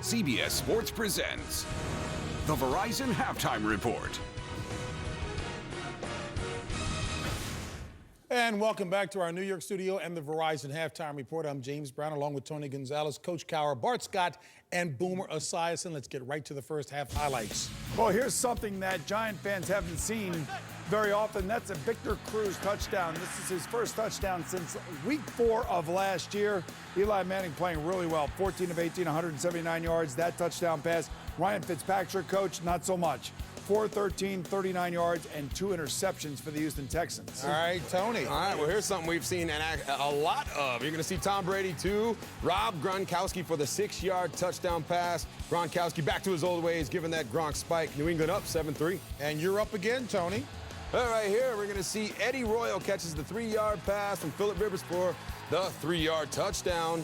CBS Sports presents the Verizon Halftime Report. And welcome back to our New York studio and the Verizon Halftime Report. I'm James Brown along with Tony Gonzalez, Coach Cowher, Bart Scott, and Boomer Esiason. Let's get right to the first half highlights. Well, here's something that Giant fans haven't seen very often. That's a Victor Cruz touchdown. This is his first touchdown since week 4 of last year. Eli Manning playing really well. 14 of 18, 179 yards. That touchdown pass. Ryan Fitzpatrick, coach, not so much. 4-13, 39 yards, and 2 interceptions for the Houston Texans. All right, Tony. All right, well, here's something we've seen a lot of. You're going to see Tom Brady, too. Rob Gronkowski for the 6-yard touchdown pass. Gronkowski back to his old ways, giving that Gronk spike. New England up 7-3. And you're up again, Tony. All right, here we're going to see Eddie Royal catches the 3-yard pass from Phillip Rivers for the 3-yard touchdown.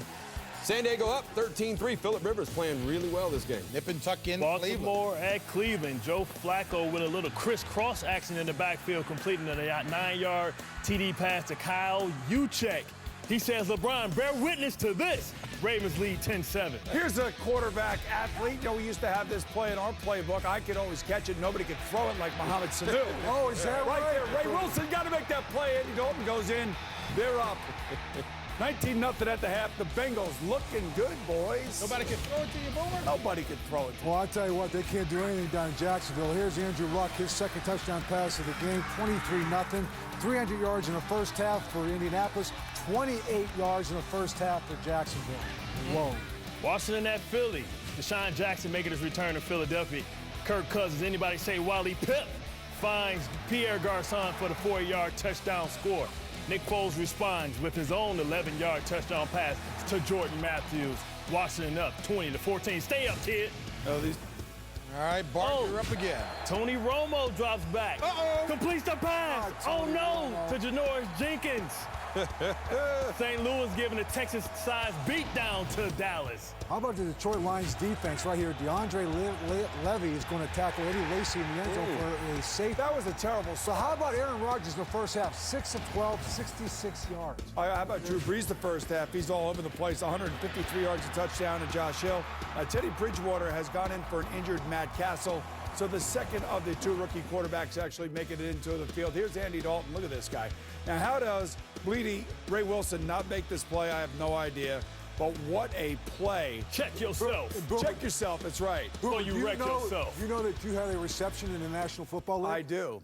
San Diego up 13-3. Phillip Rivers playing really well this game. Nip and tuck in Baltimore Cleveland. at Cleveland. Joe Flacco with a little crisscross action in the backfield, completing a 9-yard TD pass to Kyle Juszczyk. He says, LeBron, bear witness to this. Ravens lead 10-7. Here's a quarterback athlete. You know, we used to have this play in our playbook. I could always catch it. Nobody could throw it like Mohamed Sanu. Oh, is that right? Right there. Ray Wilson got to make that play. Andy Dalton goes in. They're up. 19-0 at the half. The Bengals looking good, boys. Nobody can throw it to you, Boomer? Nobody can throw it to you. Well, I'll tell you what, they can't do anything down in Jacksonville. Here's Andrew Luck, his second touchdown pass of the game, 23-0. 300 yards in the first half for Indianapolis, 28 yards in the first half for Jacksonville. Whoa. Washington at Philly. Deshaun Jackson making his return to Philadelphia. Kirk Cousins, anybody say Wally Pip, finds Pierre Garçon for the 4-yard touchdown score. Nick Foles responds with his own 11-yard touchdown pass to Jordan Matthews. Washington up 20-14. Stay up, kid. All right, Bart, you're up again. Tony Romo drops back. Completes the pass. Oh, no, to Janoris Jenkins. St. Louis giving a Texas-sized beatdown to Dallas. How about the Detroit Lions defense right here? DeAndre Levy is going to tackle Eddie Lacy in the end zone for a safe. That was a terrible. So how about Aaron Rodgers in the first half? 6 of 12, 66 yards. How about Drew Brees the first half? He's all over the place. 153 yards, a touchdown to Josh Hill. Teddy Bridgewater has gone in for an injured Matt Castle. So the second of the 2 rookie quarterbacks actually making it into the field. Here's Andy Dalton. Look at this guy. Now, how does Bleedy Ray Wilson not make this play? I have no idea. But what a play. Check yourself. Check yourself. That's right. Before you wreck yourself. You know that you had a reception in the National Football League? I do.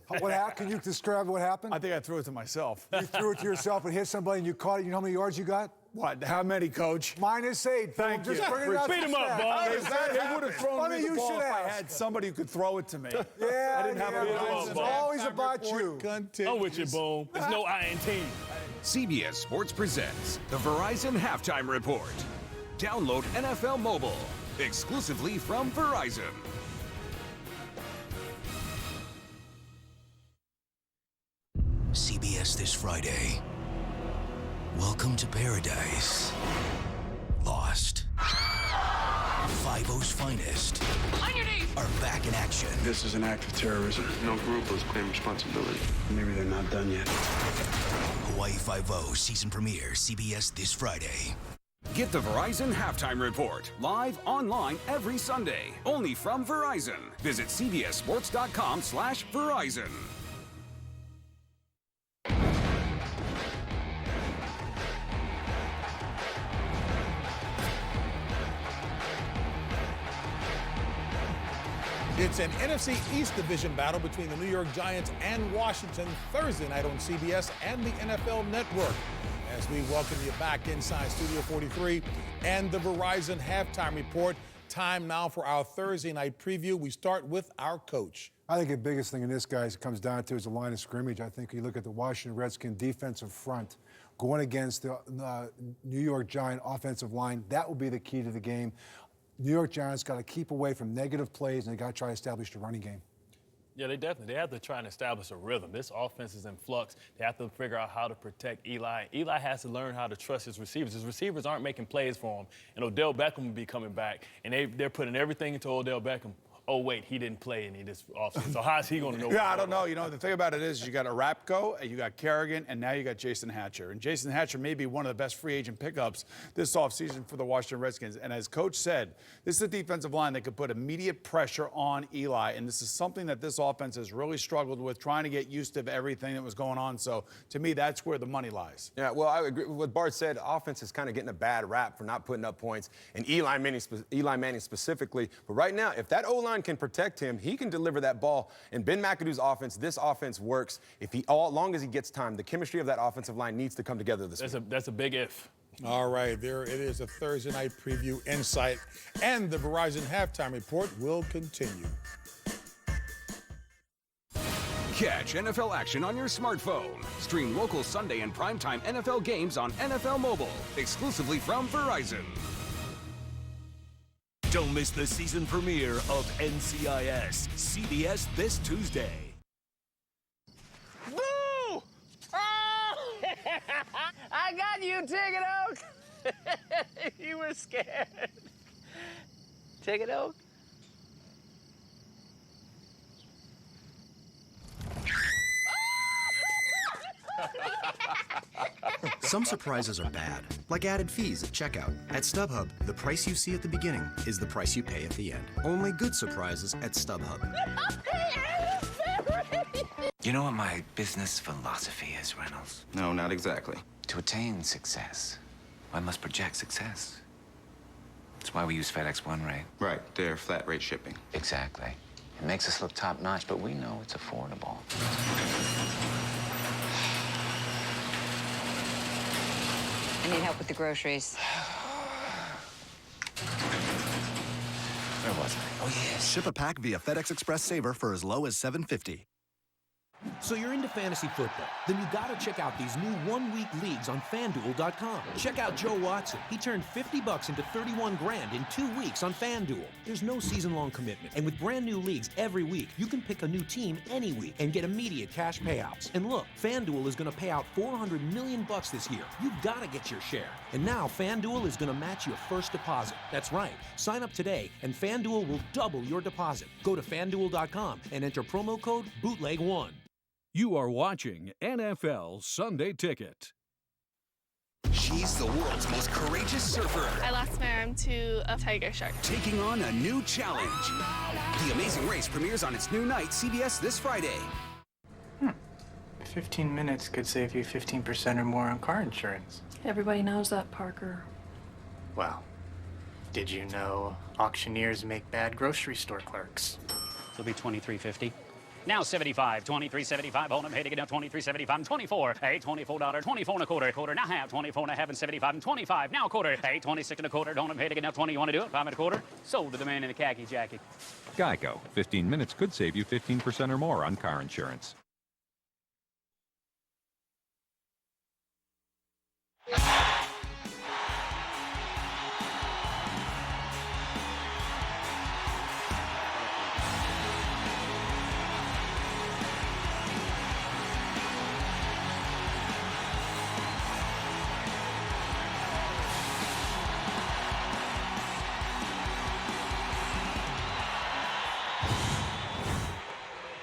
Can you describe what happened? I think I threw it to myself. You threw it to yourself and hit somebody and you caught it. You know how many yards you got? What? How many, Coach? -8. Thank you. Just bring it out. Beat him up, Bob. They would have thrown me the ball if I had somebody who could throw it to me. Yeah, I didn't have a it's always about you. I'm with you, Boom. There's no INT. CBS Sports presents the Verizon Halftime Report. Download NFL Mobile exclusively from Verizon. CBS this Friday. Welcome to paradise. Lost. 5-0's finest On your knees! are back in action. This is an act of terrorism. No group has claimed responsibility. Maybe they're not done yet. Hawaii 5-0 season premiere, CBS this Friday. Get the Verizon Halftime Report live online every Sunday, only from Verizon. Visit cbssports.com/Verizon. It's an NFC East division battle between the New York Giants and Washington Thursday night on CBS and the NFL Network. As we welcome you back inside Studio 43 and the Verizon Halftime Report. Time now for our Thursday night preview. We start with our coach. I think the biggest thing in this, guys, it comes down to is the line of scrimmage. I think you look at the Washington Redskins defensive front going against the New York Giant offensive line. That will be the key to the game. New York Giants got to keep away from negative plays, and they got to try to establish the running game. Yeah, they have to try and establish a rhythm. This offense is in flux. They have to figure out how to protect Eli. Eli has to learn how to trust his receivers. His receivers aren't making plays for him. And Odell Beckham will be coming back, and they're putting everything into Odell Beckham. oh, wait, he didn't play any this offseason. So how's he going to know? Yeah, I don't know. You know, the thing about it is you got Arapko, and you got Kerrigan, and now you got Jason Hatcher. And Jason Hatcher may be one of the best free agent pickups this offseason for the Washington Redskins. And as Coach said, this is a defensive line that could put immediate pressure on Eli. And this is something that this offense has really struggled with, trying to get used to everything that was going on. So, to me, that's where the money lies. Yeah, well, I agree with what Bart said. Offense is kind of getting a bad rap for not putting up points, and Eli Manning specifically. But right now, if that O-line can protect him, he can deliver that ball. And Ben McAdoo's offense, this offense works. If he, as long as he gets time, the chemistry of that offensive line needs to come together this week. That's a big if. All right, there it is, a Thursday night preview insight, and the Verizon halftime report will continue. Catch NFL action on your smartphone. Stream local Sunday and primetime NFL games on NFL Mobile, exclusively from Verizon. Don't miss the season premiere of NCIS, CBS this Tuesday. Boo! Oh! I got you, Ticket Oak. You were scared. Ticket Oak? Some surprises are bad, like added fees at checkout. At StubHub, the price you see at the beginning is the price you pay at the end. Only good surprises at StubHub. You know what my business philosophy is, Reynolds? No, not exactly. To attain success, one must project success. That's why we use FedEx One Rate. Right, they're flat rate shipping. Exactly. It makes us look top-notch, but we know it's affordable. I need help with the groceries. Where was I? Oh, yes. Ship a pack via FedEx Express Saver for as low as $7.50. So you're into fantasy football? Then you gotta check out these new one-week leagues on FanDuel.com. Check out Joe Watson. He turned $50 into 31 grand in 2 weeks on FanDuel. There's no season-long commitment, and with brand new leagues every week, you can pick a new team any week and get immediate cash payouts. And look, FanDuel is gonna pay out $400 million this year. You've gotta get your share. And now FanDuel is gonna match your first deposit. That's right. Sign up today, and FanDuel will double your deposit. Go to FanDuel.com and enter promo code BOOTLEG1. You are watching NFL Sunday Ticket. She's the world's most courageous surfer. I lost my arm to a tiger shark. Taking on a new challenge. The Amazing Race premieres on its new night, CBS this Friday. 15 minutes could save you 15% or more on car insurance. Everybody knows that, Parker. Well, did you know auctioneers make bad grocery store clerks? It'll be $23.50. Now 75, 23.75. Hold them, hey, to get down 23.75 and 24. Hey, $24, 24 and a quarter. Now half, 24 and a half and 75 and 25. Now a quarter. Hey, 26 and a quarter. Hold them, hey, to get down 20. You want to do it? 5 and a quarter. Sold to the man in the khaki jacket. Geico. 15 minutes could save you 15% or more on car insurance.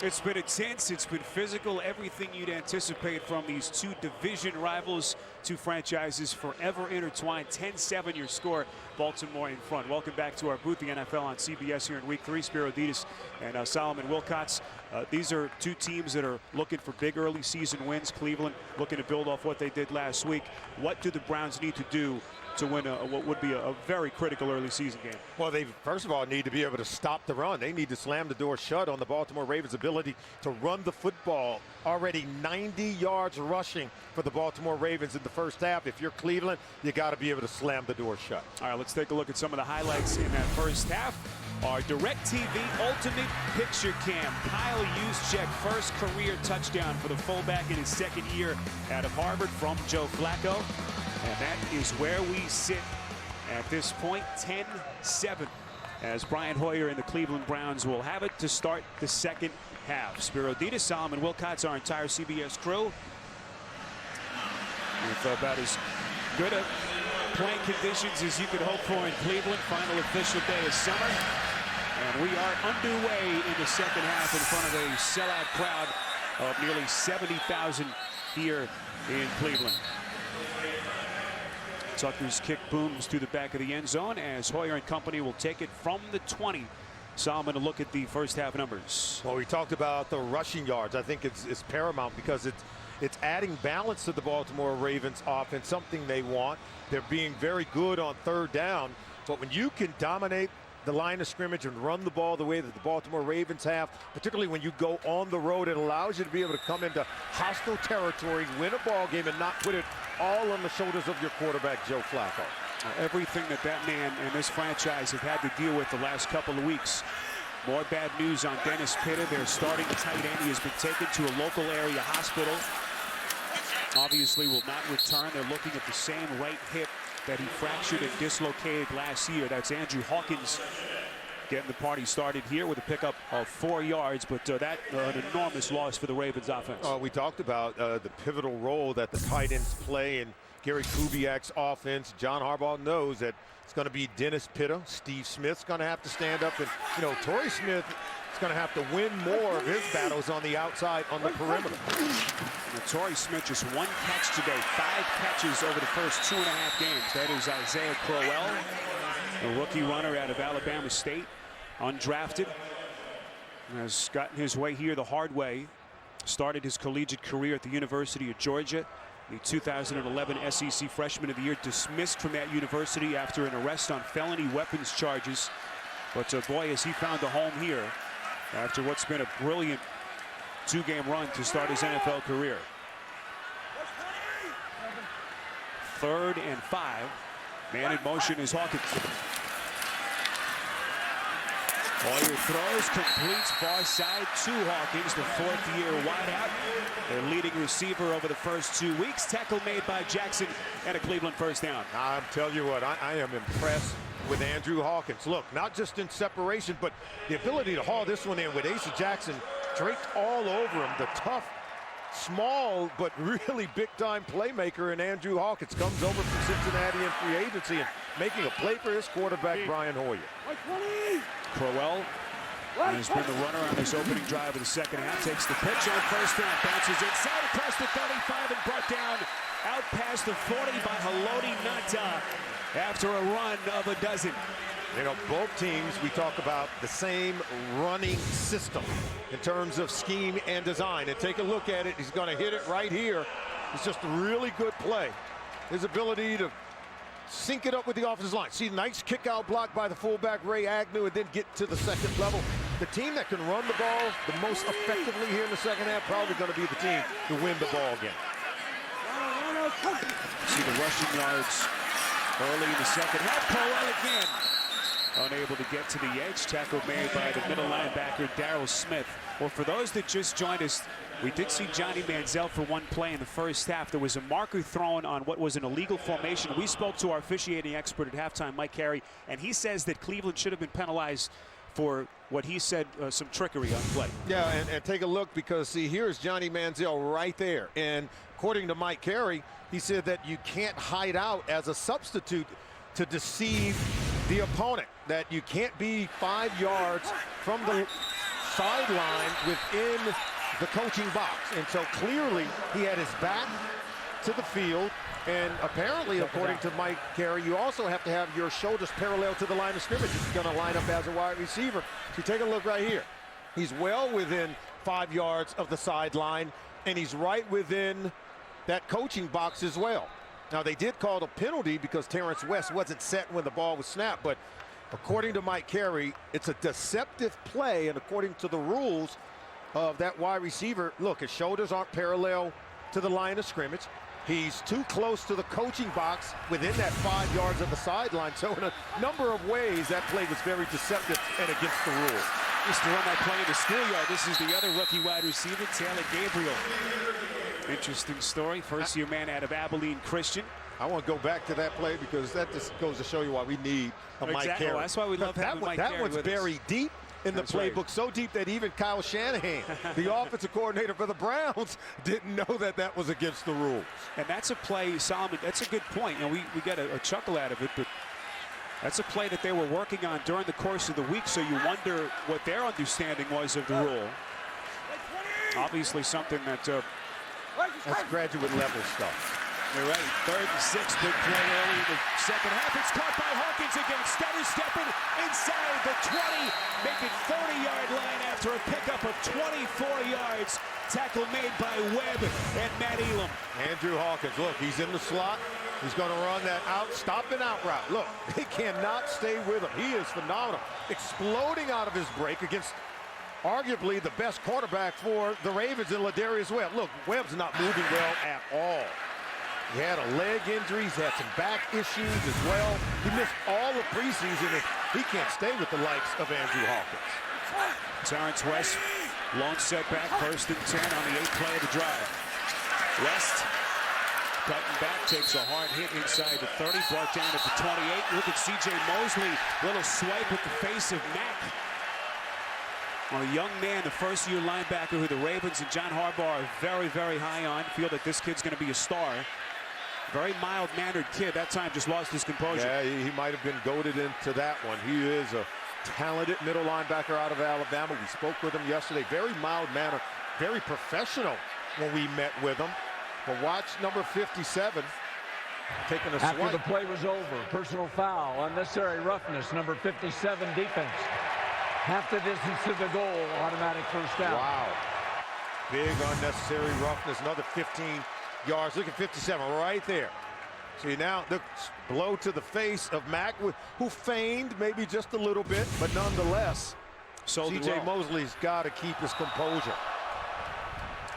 It's been intense, it's been physical, everything you'd anticipate from these two division rivals, two franchises forever intertwined. 10-7 your score, Baltimore in front. Welcome back to our booth, the NFL on CBS here in Week 3. Spiro Dedes and Solomon Wilcots. These are two teams that are looking for big early season wins. Cleveland looking to build off what they did last week. What do the Browns need to do to win what would be a very critical early season game? Well, they first of all need to be able to stop the run. They need to slam the door shut on the Baltimore Ravens' ability to run the football. Already 90 yards rushing for the Baltimore Ravens in the first half. If you're Cleveland, you got to be able to slam the door shut. All right, let's take a look at some of the highlights in that first half. Our DirecTV Ultimate Picture Cam. Kyle Juszczyk, first career touchdown for the fullback in his second year out of Harvard from Joe Flacco. And that is where we sit at this point, 10-7, as Brian Hoyer and the Cleveland Browns will have it to start the second half. Spiro Dedes, Solomon Wilcots, our entire CBS crew, with about as good a playing conditions as you could hope for in Cleveland. Final official day of summer. And we are underway in the second half in front of a sellout crowd of nearly 70,000 here in Cleveland. Tucker's kick booms through the back of the end zone as Hoyer and company will take it from the 20. Solomon, to look at the first half numbers. Well, we talked about the rushing yards. I think it's paramount because it's adding balance to the Baltimore Ravens offense, something they want. They're being very good on third down, but when you can dominate the line of scrimmage and run the ball the way that the Baltimore Ravens have, particularly when you go on the road, it allows you to be able to come into hostile territory, win a ball game, and not put it all on the shoulders of your quarterback, Joe Flacco. Everything that man and this franchise have had to deal with the last couple of weeks. More bad news on Dennis Pitta. Their starting tight end, he has been taken to a local area hospital. Obviously will not return. They're looking at the same right hip that he fractured and dislocated last year. That's Andrew Hawkins getting the party started here with a pickup of 4 yards, but that an enormous loss for the Ravens offense. We talked about the pivotal role that the tight ends play in Gary Kubiak's offense. John Harbaugh knows that it's going to be Dennis Pitta. Steve Smith's going to have to stand up, and Torrey Smith is going to have to win more of his battles on the outside on the perimeter. Torrey Smith just 1 catch today, 5 catches over the first 2.5 games. That is Isaiah Crowell, a rookie runner out of Alabama State, undrafted, has gotten his way here the hard way. Started his collegiate career at the University of Georgia. The 2011 SEC Freshman of the Year, dismissed from that university after an arrest on felony weapons charges. But boy, has he found a home here after what's been a brilliant 2-game run to start his NFL career. 3rd and 5. Man in motion is Hawkins. Hoyer throws, completes far side to Hawkins, the 4th-year wideout. Their leading receiver over the first 2 weeks. Tackle made by Jackson and a Cleveland first down. I'll tell you what, I am impressed with Andrew Hawkins. Look, not just in separation, but the ability to haul this one in with Asa Jackson draped all over him. The tough, small, but really big-time playmaker in Andrew Hawkins comes over from Cincinnati in free agency and making a play for his quarterback, Brian Hoyer. Crowell has been the runner on this opening drive of the second half. Takes the pitch on first down, bounces inside across the 35 and brought down out past the 40 by Haloti Ngata after a run of a dozen. Both teams, we talk about the same running system in terms of scheme and design. And take a look at it. He's going to hit it right here. It's just a really good play. His ability to sync it up with the offensive line. See, nice kick out block by the fullback Ray Agnew, and then get to the second level. The team that can run the ball the most effectively here in the second half probably going to be the team to win the ball game. See the rushing yards early in the second half. Crowell again unable to get to the edge. Tackle made by the middle linebacker Darrell Smith. Well, for those that just joined us, we did see Johnny Manziel for one play in the first half. There was a marker thrown on what was an illegal formation. We spoke to our officiating expert at halftime, Mike Carey, and he says that Cleveland should have been penalized for what he said, some trickery on play. Yeah, and take a look, because, see, here's Johnny Manziel right there. And according to Mike Carey, he said that you can't hide out as a substitute to deceive the opponent, that you can't be 5 yards from the sideline within the coaching box. And so clearly he had his back to the field, and apparently, according to Mike Carey, you also have to have your shoulders parallel to the line of scrimmage if you're going to line up as a wide receiver. So take a look right here. He's well within 5 yards of the sideline, and he's right within that coaching box as well. Now, they did call a penalty because Terrance West wasn't set when the ball was snapped, but according to Mike Carey, it's a deceptive play, and according to the rules of that wide receiver, look, his shoulders aren't parallel to the line of scrimmage. He's too close to the coaching box within that 5 yards of the sideline. So in a number of ways, that play was very deceptive and against the rules. Just to run that play in the schoolyard. This is the other rookie wide receiver, Taylor Gabriel. Interesting story. First-year man out of Abilene Christian. I want to go back to that play because that just goes to show you why we need a Mike Carey. Well, that's why we love having Mike Carey. That one's buried deep in the playbook, so deep that even Kyle Shanahan, the offensive coordinator for the Browns, didn't know that that was against the rules. And that's a play, Solomon, that's a good point. We got a chuckle out of it, but That's a play that they were working on during the course of the week, so you wonder what their understanding was of the rule. Obviously something that... that's graduate level stuff. They're ready. 3rd and 6. Big play early in the second half. It's caught by Hawkins again. Stutter stepping inside the 20. Making 30-yard line after a pickup of 24 yards. Tackle made by Webb and Matt Elam. Andrew Hawkins, look, he's in the slot. He's going to run that out, stop and out route. Look, they cannot stay with him. He is phenomenal. Exploding out of his break against arguably the best quarterback for the Ravens in Ladarius Webb. Look, Webb's not moving well at all. He had a leg injury. He's had some back issues as well. He missed all the preseason, and he can't stay with the likes of Andrew Hawkins. Terrance West, long setback, 1st and 10 on the 8th play of the drive. West cutting back, takes a hard hit inside the 30, brought down at the 28. Look at C.J. Mosley, little swipe at the face of Mack. Well, a young man, the first-year linebacker who the Ravens and John Harbaugh are very, very high on. Feel that this kid's going to be a star. Very mild-mannered kid. That time just lost his composure. Yeah, he might have been goaded into that one. He is a talented middle linebacker out of Alabama. We spoke with him yesterday. Very mild-mannered, very professional when we met with him. But watch number 57 taking a swipe. After the play was over, personal foul, unnecessary roughness, number 57 defense. Half the distance to the goal, automatic first down. Wow. Big unnecessary roughness, another 15 yards. Look at 57 right there. See now, the blow to the face of Mack, who feigned maybe just a little bit, but nonetheless, C.J. Mosley's got to keep his composure.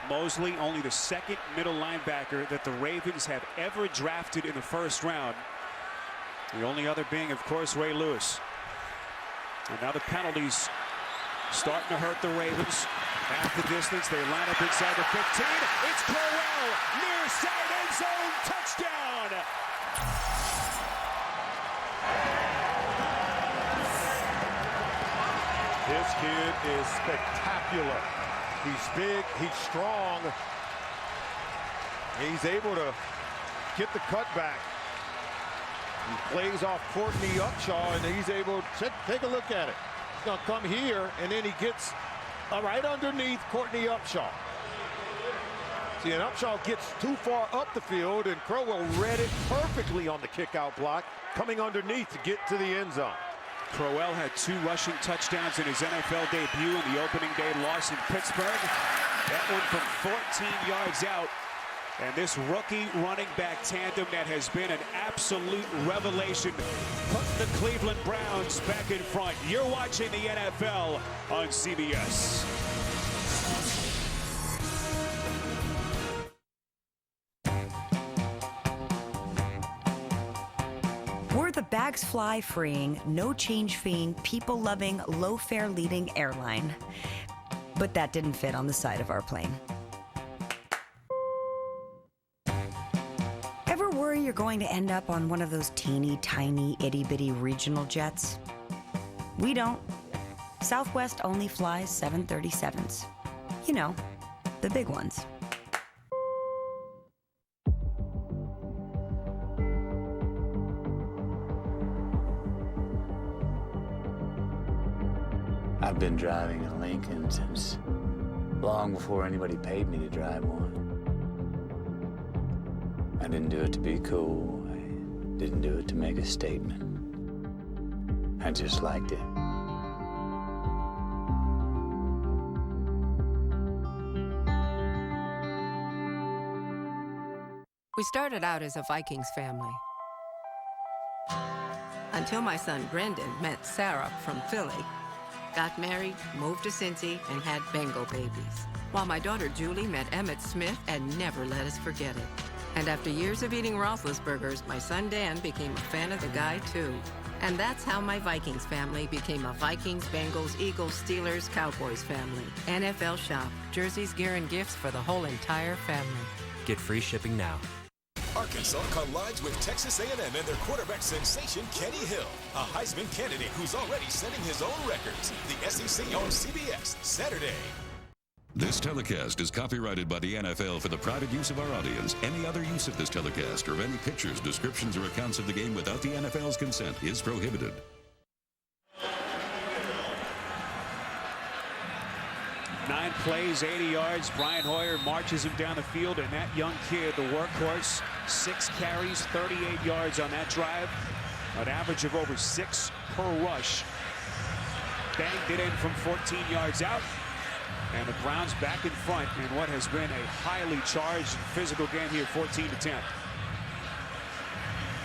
Mosley, only the 2nd middle linebacker that the Ravens have ever drafted in the 1st round. The only other being, of course, Ray Lewis. And now the penalties starting to hurt the Ravens. Half the distance, they line up inside the 15. It's Crowell, near side end zone, touchdown! This kid is spectacular. He's big, he's strong. He's able to get the cutback. He plays off Courtney Upshaw, and he's able to take a look at it. He's going to come here, and then he gets right underneath Courtney Upshaw. See, and Upshaw gets too far up the field, and Crowell read it perfectly on the kick-out block, coming underneath to get to the end zone. Crowell had 2 rushing touchdowns in his NFL debut in the opening day loss in Pittsburgh. That one from 14 yards out. And this rookie running back tandem that has been an absolute revelation, putting the Cleveland Browns back in front. You're watching the NFL on CBS. We're the bags fly freeing, no change feeing, people loving, low fare leading airline. But that didn't fit on the side of our plane. Ever worry you're going to end up on one of those teeny tiny itty bitty regional jets? We don't. Southwest only flies 737s. You know, the big ones. I've been driving a Lincoln since long before anybody paid me to drive one. I didn't do it to be cool. I didn't do it to make a statement. I just liked it. We started out as a Vikings family. Until my son Brendan met Sarah from Philly, got married, moved to Cincy, and had Bengal babies. While my daughter Julie met Emmett Smith and never let us forget it. And after years of eating Roethlisbergers, my son Dan became a fan of the guy too. And that's how my Vikings family became a Vikings, Bengals, Eagles, Steelers, Cowboys family. NFL Shop. Jerseys, gear, and gifts for the whole entire family. Get free shipping now. Arkansas collides with Texas A&M and their quarterback sensation, Kenny Hill, a Heisman candidate who's already setting his own records. The SEC on CBS, Saturday. This telecast is copyrighted by the NFL for the private use of our audience. Any other use of this telecast or of any pictures, descriptions, or accounts of the game without the NFL's consent is prohibited. Nine plays, 80 yards. Brian Hoyer marches him down the field, and that young kid, the workhorse, 6 carries, 38 yards on that drive. An average of over 6 per rush. Banged it in from 14 yards out. And the Browns back in front in what has been a highly charged physical game here, 14-10.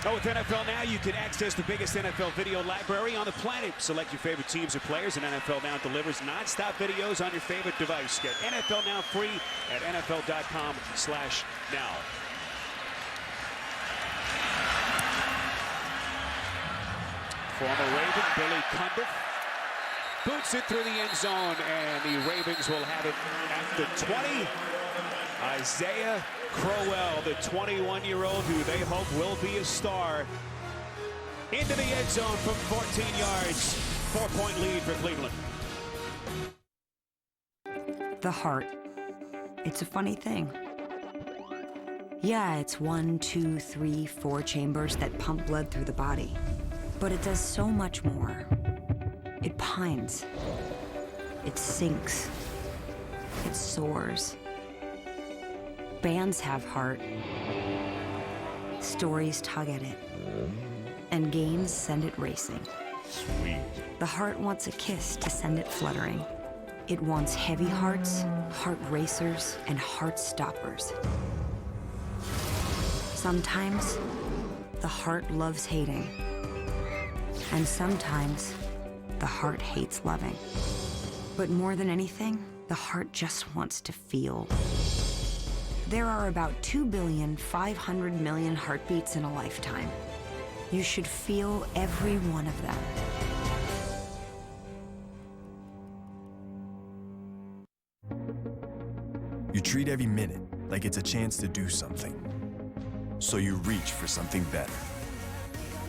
Oh, with NFL Now, you can access the biggest NFL video library on the planet. Select your favorite teams or players, and NFL Now delivers non-stop videos on your favorite device. Get NFL Now free at NFL.com/now. Former Raven Billy Cundiff boots it through the end zone, and the Ravens will have it at the 20. Isaiah Crowell, the 21-year-old who they hope will be a star, into the end zone from 14 yards. 4-point lead for Cleveland. The heart. It's a funny thing. Yeah, it's 1, 2, 3, 4 chambers that pump blood through the body. But it does so much more. It pines. It sinks. It soars. Bands have heart. Stories tug at it. And games send it racing. Sweet. The heart wants a kiss to send it fluttering. It wants heavy hearts, heart racers, and heart stoppers. Sometimes, the heart loves hating. And sometimes, the heart hates loving. But more than anything, the heart just wants to feel. There are about 2,500,000,000 heartbeats in a lifetime. You should feel every one of them. You treat every minute like it's a chance to do something. So you reach for something better.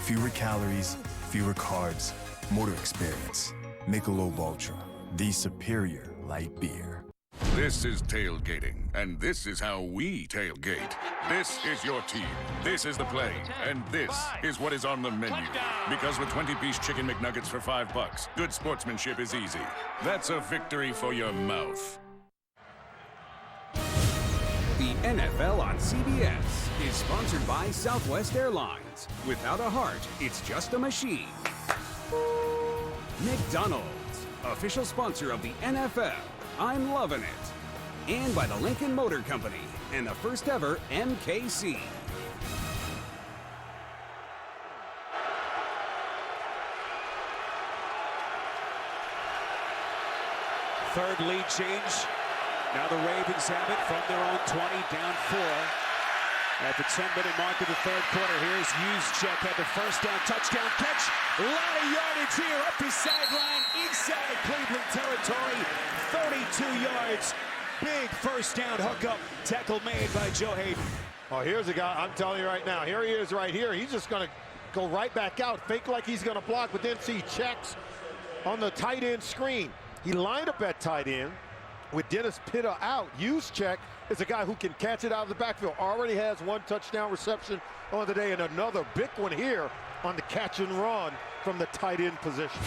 Fewer calories, fewer carbs, more to experience. Michelob Ultra, the superior light beer. This is tailgating, and this is how we tailgate. This is your team. This is the play, and this is what is on the menu. Because with 20-piece chicken McNuggets for $5, good sportsmanship is easy. That's a victory for your mouth. The NFL on CBS is sponsored by Southwest Airlines. Without a heart, it's just a machine. McDonald's, official sponsor of the NFL. I'm loving it. And by the Lincoln Motor Company and the first ever MKC. Third lead change. Now the Ravens have it from their own 20, down 4. At the 10-minute mark of the third quarter, here's Juszczyk at the first down, touchdown catch. A lot of yardage here up the sideline, inside Cleveland territory. 32 yards. Big first down hookup. Tackle made by Joe Hayden. Oh, here's a guy, I'm telling you right now, here he is right here. He's just going to go right back out, fake like he's going to block, but then see checks on the tight end screen. He lined up at tight end with Dennis Pitta out. Juszczyk is a guy who can catch it out of the backfield. Already has 1 touchdown reception on the day and another big one here on the catch and run from the tight end position.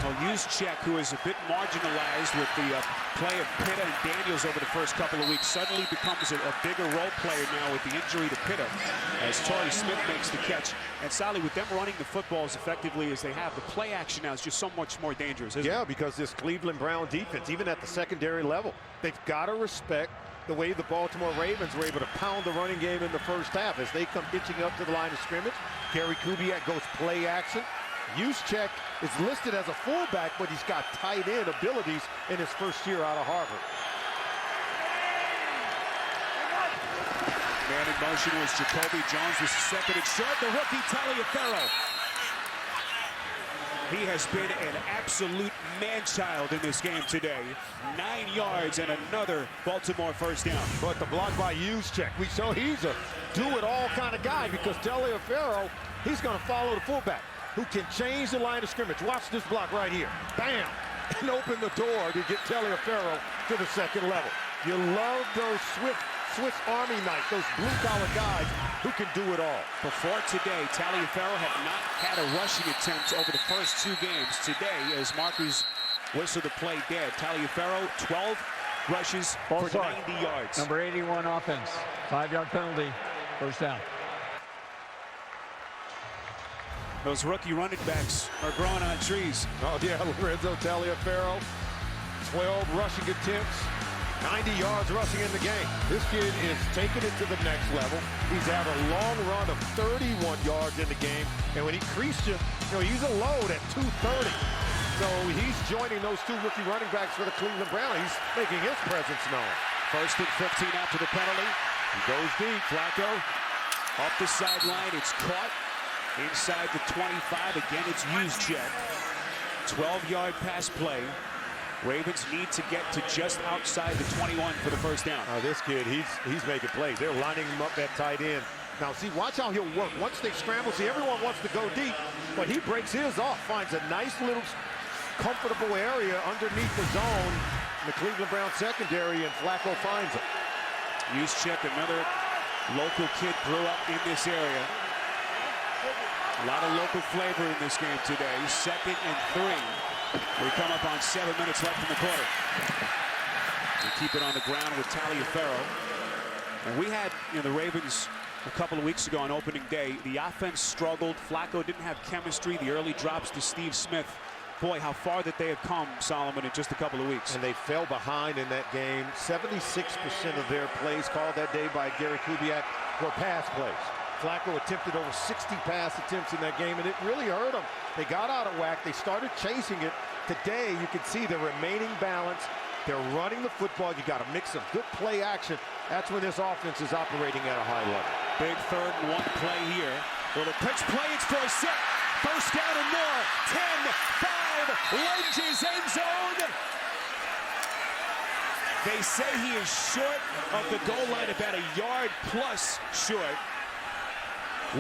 Well, Juszczyk, who is a bit marginalized with the play of Pitta and Daniels over the first couple of weeks, suddenly becomes a bigger role player now with the injury to Pitta as Torrey Smith makes the catch. And Sally, with them running the football as effectively as they have, the play action now is just so much more dangerous, isn't it? Because this Cleveland Brown defense, even at the secondary level, they've got to respect the way the Baltimore Ravens were able to pound the running game in the first half. As they come pitching up to the line of scrimmage, Gary Kubiak goes play action. Juszczyk is listed as a fullback, but he's got tight end abilities in his first year out of Harvard. Man in motion was Jacoby Jones, was second and short. The rookie Taliaferro. He has been an absolute man-child in this game today. 9 yards and another Baltimore first down. But the block by Juszczyk, we saw he's a do-it-all kind of guy because Taliaferro, he's going to follow the fullback who can change the line of scrimmage. Watch this block right here. Bam! and open the door to get Taliaferro to the second level. You love those Swiss Army knife, those blue-collar guys who can do it all. Before today, Taliaferro had not had a rushing attempt over the first 2 games. Today, as markers whistle the play dead, Taliaferro, 12 rushes for 90 yards. Number 81 offense. 5-yard penalty. First down. Those rookie running backs are growing on trees. Oh, yeah, Lorenzo Taliaferro, 12 rushing attempts, 90 yards rushing in the game. This kid is taking it to the next level. He's had a long run of 31 yards in the game. And when he creased you, he's a load at 230. So he's joining those 2 rookie running backs for the Cleveland Browns. He's making his presence known. First and 15 after the penalty. He goes deep. Flacco up the sideline. It's caught inside the 25. Again, it's Juszczyk. 12-yard pass play. Ravens need to get to just outside the 21 for the first down. This kid, he's making plays. They're lining him up at tight end. Now, see, watch how he'll work. Once they scramble, see, everyone wants to go deep, but he breaks his off, finds a nice little comfortable area underneath the zone in the Cleveland Browns secondary, and Flacco finds it. Juszczyk, another local kid, grew up in this area. A lot of local flavor in this game today. 2nd and 3. We come up on 7 minutes left in the quarter. We keep it on the ground with Taliaferro. And we had the Ravens a couple of weeks ago on opening day. The offense struggled. Flacco didn't have chemistry. The early drops to Steve Smith. Boy, how far that they have come, Solomon, in just a couple of weeks. And they fell behind in that game. 76% of their plays called that day by Gary Kubiak were pass plays. Flacco attempted over 60 pass attempts in that game, and it really hurt them. They got out of whack. They started chasing it. Today, you can see the remaining balance. They're running the football. You got a mix of good play action. That's when this offense is operating at a high level. Big 3rd and 1 play here. With a pitch play, it's for a set. First down and more. 10-5, lunges end zone. They say he is short of the goal line, about a yard plus short.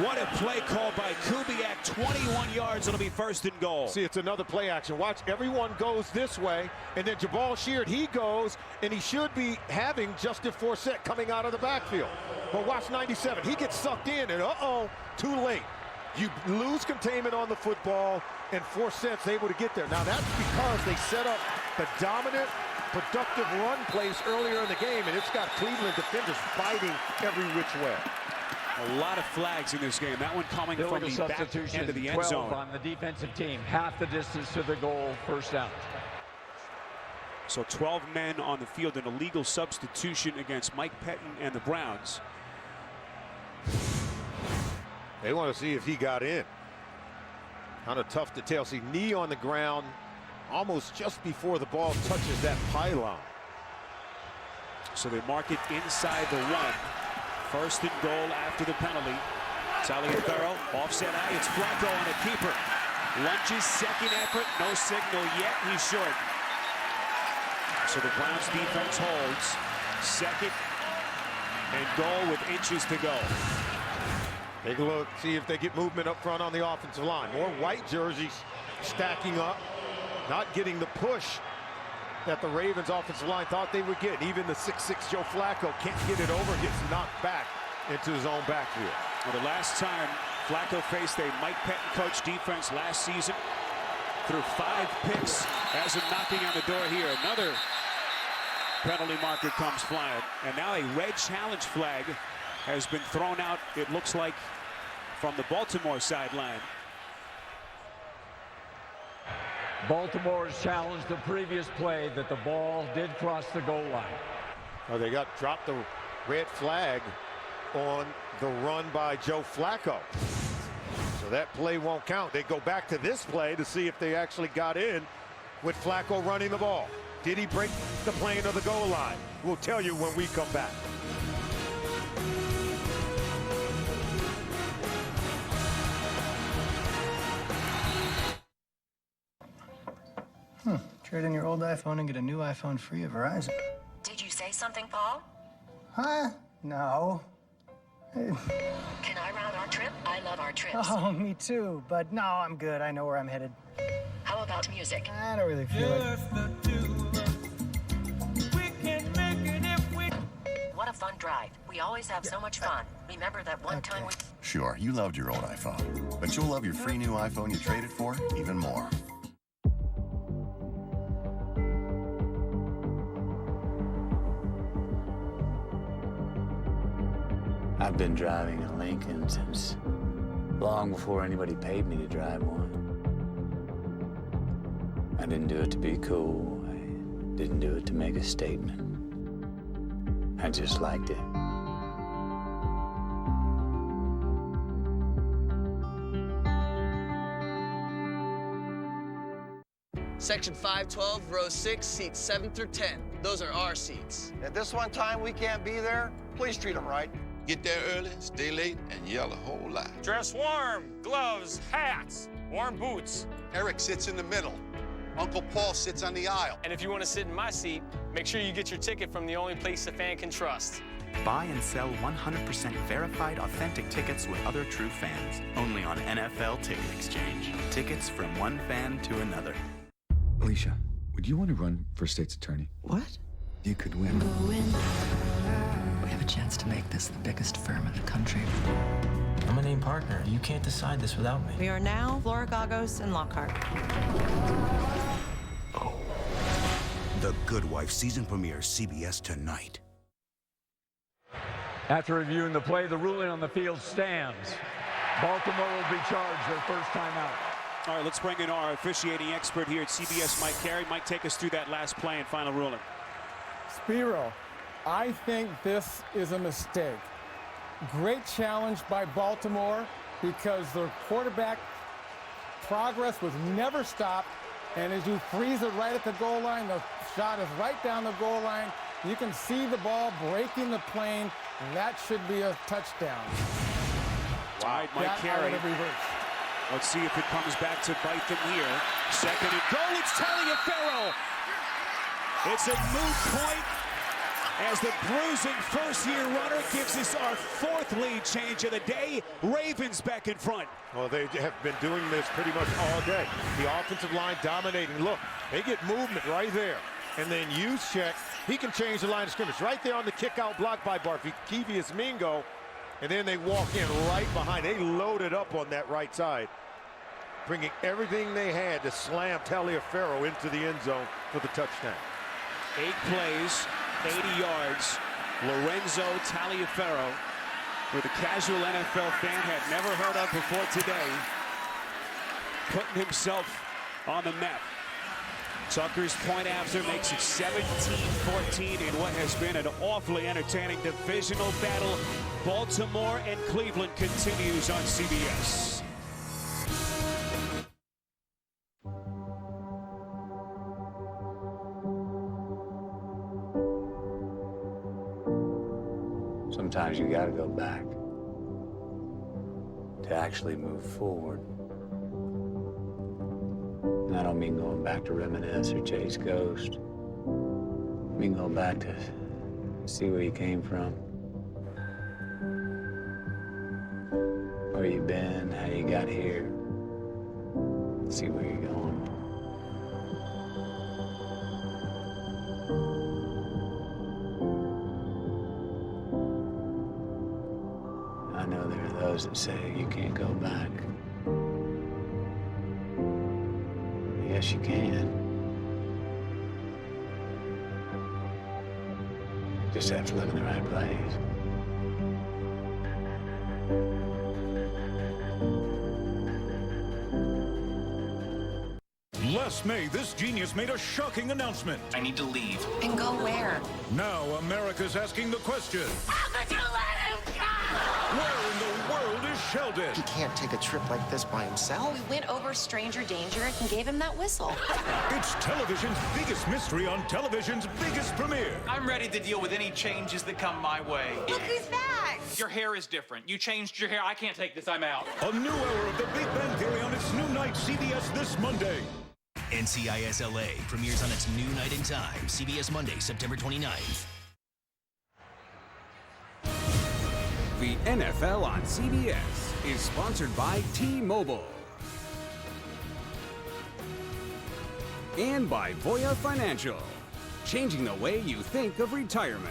What a play call by Kubiak. 21 yards. It'll be 1st and goal. See, it's another play action. Watch, everyone goes this way, and then Jabal Sheard, he goes, and he should be having Justin Forsett coming out of the backfield. But watch 97. He gets sucked in, and too late. You lose containment on the football, and Forsett's able to get there. Now, that's because they set up the dominant, productive run plays earlier in the game, and it's got Cleveland defenders fighting every which way. A lot of flags in this game. That one coming from the back end of the end zone. 12 on the defensive team. Half the distance to the goal. First down. So 12 men on the field, an illegal substitution against Mike Pettin and the Browns. They want to see if he got in. Kind of tough to tell. See, knee on the ground almost just before the ball touches that pylon. So they mark it inside the 1. 1st and goal after the penalty. Taliaferro, offset eye. It's Flacco on a keeper. Lunges, 2nd effort. No signal yet. He's short. So the Browns defense holds. 2nd and goal with inches to go. Take a look, see if they get movement up front on the offensive line. More white jerseys stacking up, not getting the push that the Ravens offensive line thought they would get. Even the 6'6" Joe Flacco can't get it over, gets knocked back into his own backfield. Well, the last time Flacco faced a Mike Pettin coach defense last season, threw 5 picks as of knocking on the door here. Another penalty marker comes flying, and now a red challenge flag has been thrown out, it looks like, from the Baltimore sideline. Baltimore's challenged the previous play that the ball did cross the goal line. Oh, they dropped the red flag on the run by Joe Flacco. So that play won't count. They go back to this play to see if they actually got in with Flacco running the ball. Did he break the plane of the goal line? We'll tell you when we come back. Trade in your old iPhone and get a new iPhone free at Verizon. Did you say something, Paul? Huh? No. Can I round our trip? I love our trips. Oh, me too. But no, I'm good. I know where I'm headed. How about music? I don't really feel it. What a fun drive. We always have so much fun. Remember that one time we... Sure, you loved your old iPhone, but you'll love your free new iPhone you traded for even more. I've been driving a Lincoln since long before anybody paid me to drive one. I didn't do it to be cool. I didn't do it to make a statement. I just liked it. Section 512, row 6, seats 7 through 10. Those are our seats. At this one time we can't be there, please treat them right. Get there early, stay late, and yell a whole lot. Dress warm, gloves, hats, warm boots. Eric sits in the middle. Uncle Paul sits on the aisle. And if you want to sit in my seat, make sure you get your ticket from the only place a fan can trust. Buy and sell 100% verified, authentic tickets with other true fans. Only on NFL Ticket Exchange. Tickets from one fan to another. Alicia, would you want to run for state's attorney? What? You could win. We have a chance to make this the biggest firm in the country. I'm a named partner. You can't decide this without me. We are now Flora Gagos and Lockhart. The Good Wife season premiere, CBS tonight. After reviewing the play, the ruling on the field stands. Baltimore will be charged their first time out. All right, let's bring in our officiating expert here at CBS, Mike Carey. Mike, take us through that last play and final ruling. Spiro, I think this is a mistake. Great challenge by Baltimore because their quarterback progress was never stopped. And as you freeze it right at the goal line, the shot is right down the goal line. You can see the ball breaking the plane. That should be a touchdown. All right, Mike Carey. Let's see if it comes back to bite them here. Second and goal, it's Taliaferro. It's a moot point as the bruising first-year runner gives us our fourth lead change of the day. Ravens back in front. Well, they have been doing this pretty much all day. The offensive line dominating. Look, they get movement right there. And then Juszczyk, he can change the line of scrimmage. Right there on the kick-out block by Barkevius Mingo. And then they walk in right behind. They loaded up on that right side, bringing everything they had to slam Taliaferro into the end zone for the touchdown. 8 plays, 80 yards. Lorenzo Taliaferro, who the casual NFL fan had never heard of before today, putting himself on the map. Tucker's point after makes it 17-14 in what has been an awfully entertaining divisional battle. Baltimore and Cleveland continues on CBS. Sometimes you gotta go back to actually move forward. And I don't mean going back to reminisce or chase ghosts. I mean going back to see where you came from, where you've been, how you got here, see where you're going. I know there are those that say you can't go back. Yes, you can. Just have to look in the right place. Last May, this genius made a shocking announcement. I need to leave. And go where? Now America's asking the question. How could you let him go? Where in the world is Sheldon? He can't take a trip like this by himself. We went over stranger danger and gave him that whistle. It's television's biggest mystery on television's biggest premiere. I'm ready to deal with any changes that come my way. Look who's back! Your hair is different. You changed your hair. I can't take this. I'm out. A new era of The Big Bang Theory on its new night, CBS this Monday. NCIS LA premieres on its new night and time, CBS Monday, September 29th. The NFL on CBS is sponsored by T-Mobile. And by Voya Financial, changing the way you think of retirement.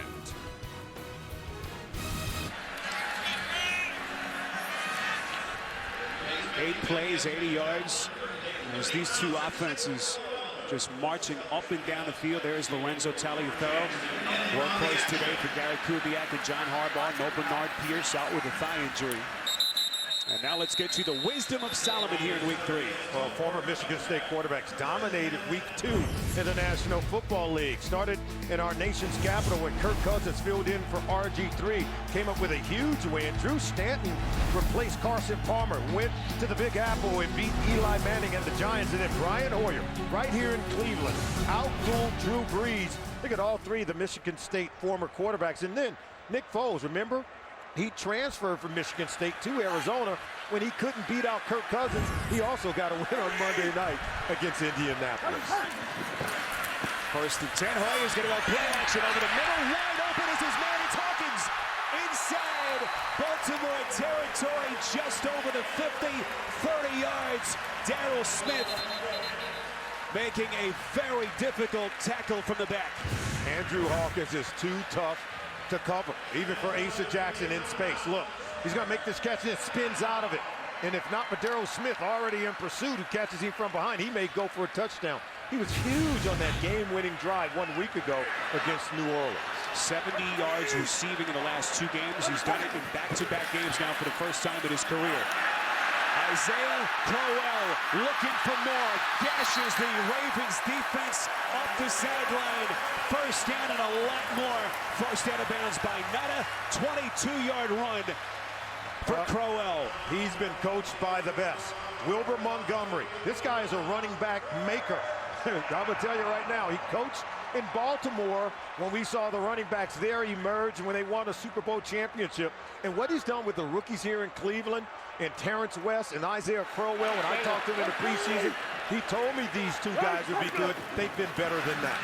8 plays, 80 yards. As these two offenses just marching up and down the field. There's Lorenzo Taliaferro. Workplace today for Gary Kubiak and John Harbaugh. No Bernard Pierce out with a thigh injury. And now let's get you the wisdom of Solomon here in week 3. Well, former Michigan State quarterbacks dominated week 2 in the National Football League. Started in our nation's capital when Kirk Cousins filled in for RG3. Came up with a huge win. Drew Stanton replaced Carson Palmer. Went to the Big Apple and beat Eli Manning and the Giants. And then Brian Hoyer, right here in Cleveland, outdueled Drew Brees. Look at all 3 of the Michigan State former quarterbacks. And then Nick Foles, remember? He transferred from Michigan State to Arizona when he couldn't beat out Kirk Cousins. He also got a win on Monday night against Indianapolis. First and 10, Hoyer's going to go play action over the middle. Wide open is his man. It's Hawkins inside Baltimore territory, just over the 50, 30 yards. Darryl Smith making a very difficult tackle from the back. Andrew Hawkins is too tough to cover, even for Asa Jackson in space. Look, he's going to make this catch and it spins out of it. And if not for Darryl Smith already in pursuit who catches him from behind, he may go for a touchdown. He was huge on that game-winning drive 1 week ago against New Orleans. 70 yards receiving in the last 2 games. He's done it in back-to-back games now for the first time in his career. Isaiah Crowell looking for more. Gashes the Ravens defense up the sideline. First down and a lot more. First out of bounds by Nutter. 22-yard run for Crowell. He's been coached by the best. Wilbur Montgomery. This guy is a running back maker. I'm going to tell you right now, he coached in Baltimore when we saw the running backs there emerge when they won a Super Bowl championship. And what he's done with the rookies here in Cleveland, and Terrance West and Isaiah Crowell, when I talked to him in the preseason, he told me these 2 guys would be good. They've been better than that.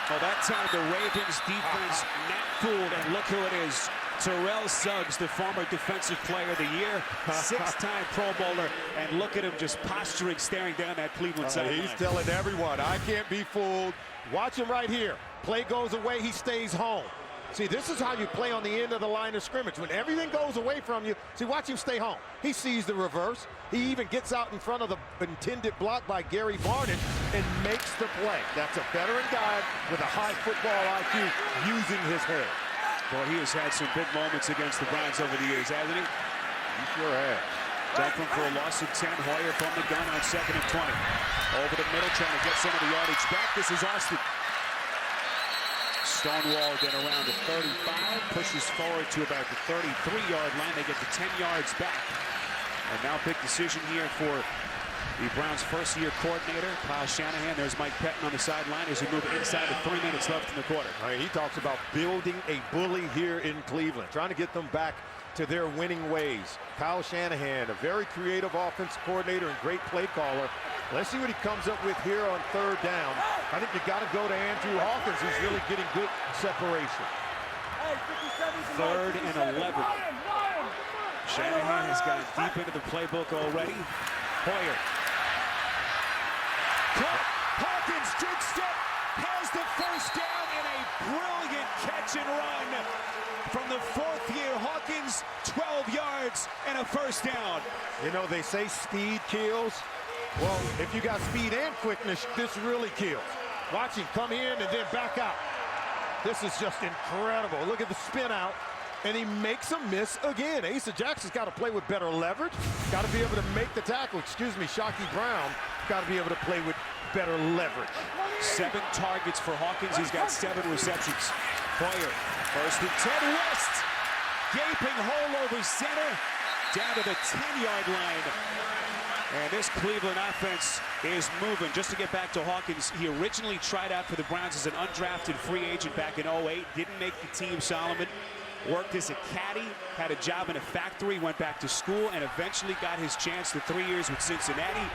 Well, that time the Ravens defense not fooled, and look who it is. Terrell Suggs, the former Defensive Player of the Year, 6-time Pro Bowler, and look at him just posturing, staring down that Cleveland sideline. He's telling everyone, I can't be fooled. Watch him right here. Play goes away, he stays home. See, this is how you play on the end of the line of scrimmage. When everything goes away from you, see, watch him stay home. He sees the reverse. He even gets out in front of the intended block by Gary Barnett and makes the play. That's a veteran guy with a high football IQ using his head. Boy, he has had some big moments against the Browns over the years, hasn't he? He sure has. Dumping for a loss of 10. Hoyer from the gun on 2nd and 20. Over the middle, trying to get some of the yardage back. This is Austin. Stonewall then around the 35, pushes forward to about the 33-yard line. They get the 10 yards back. And now big decision here for the Browns' first-year coordinator, Kyle Shanahan. There's Mike Pettin on the sideline as we move inside the 3 minutes left in the quarter. All right, he talks about building a bully here in Cleveland, trying to get them back to their winning ways. Kyle Shanahan, a very creative offense coordinator and great play caller. Let's see what he comes up with here on 3rd down. I think you got to go to Andrew Hawkins, who's really getting good separation. 3rd and 11. Shanahan has gotten deep into the playbook already. Hoyer. Hawkins, jig step, has the first down in a brilliant catch and run. From the 4th year, Hawkins, 12 yards and a first down. You know, they say speed kills. Well, if you got speed and quickness, this really kills. Watch him come in and then back out. This is just incredible. Look at the spin out, and he makes a miss again. Asa Jackson's got to play with better leverage. Got to be able to make the tackle. Excuse me, Shockey Brown got to be able to play with better leverage. 7 targets for Hawkins. He's got 7 receptions. Hoyer, 1st and 10. West, gaping hole over center, down to the 10-yard line. And this Cleveland offense is moving. Just to get back to Hawkins, he originally tried out for the Browns as an undrafted free agent back in 08. Didn't make the team, Solomon. Worked as a caddy, had a job in a factory, went back to school, and eventually got his chance to 3 years with Cincinnati.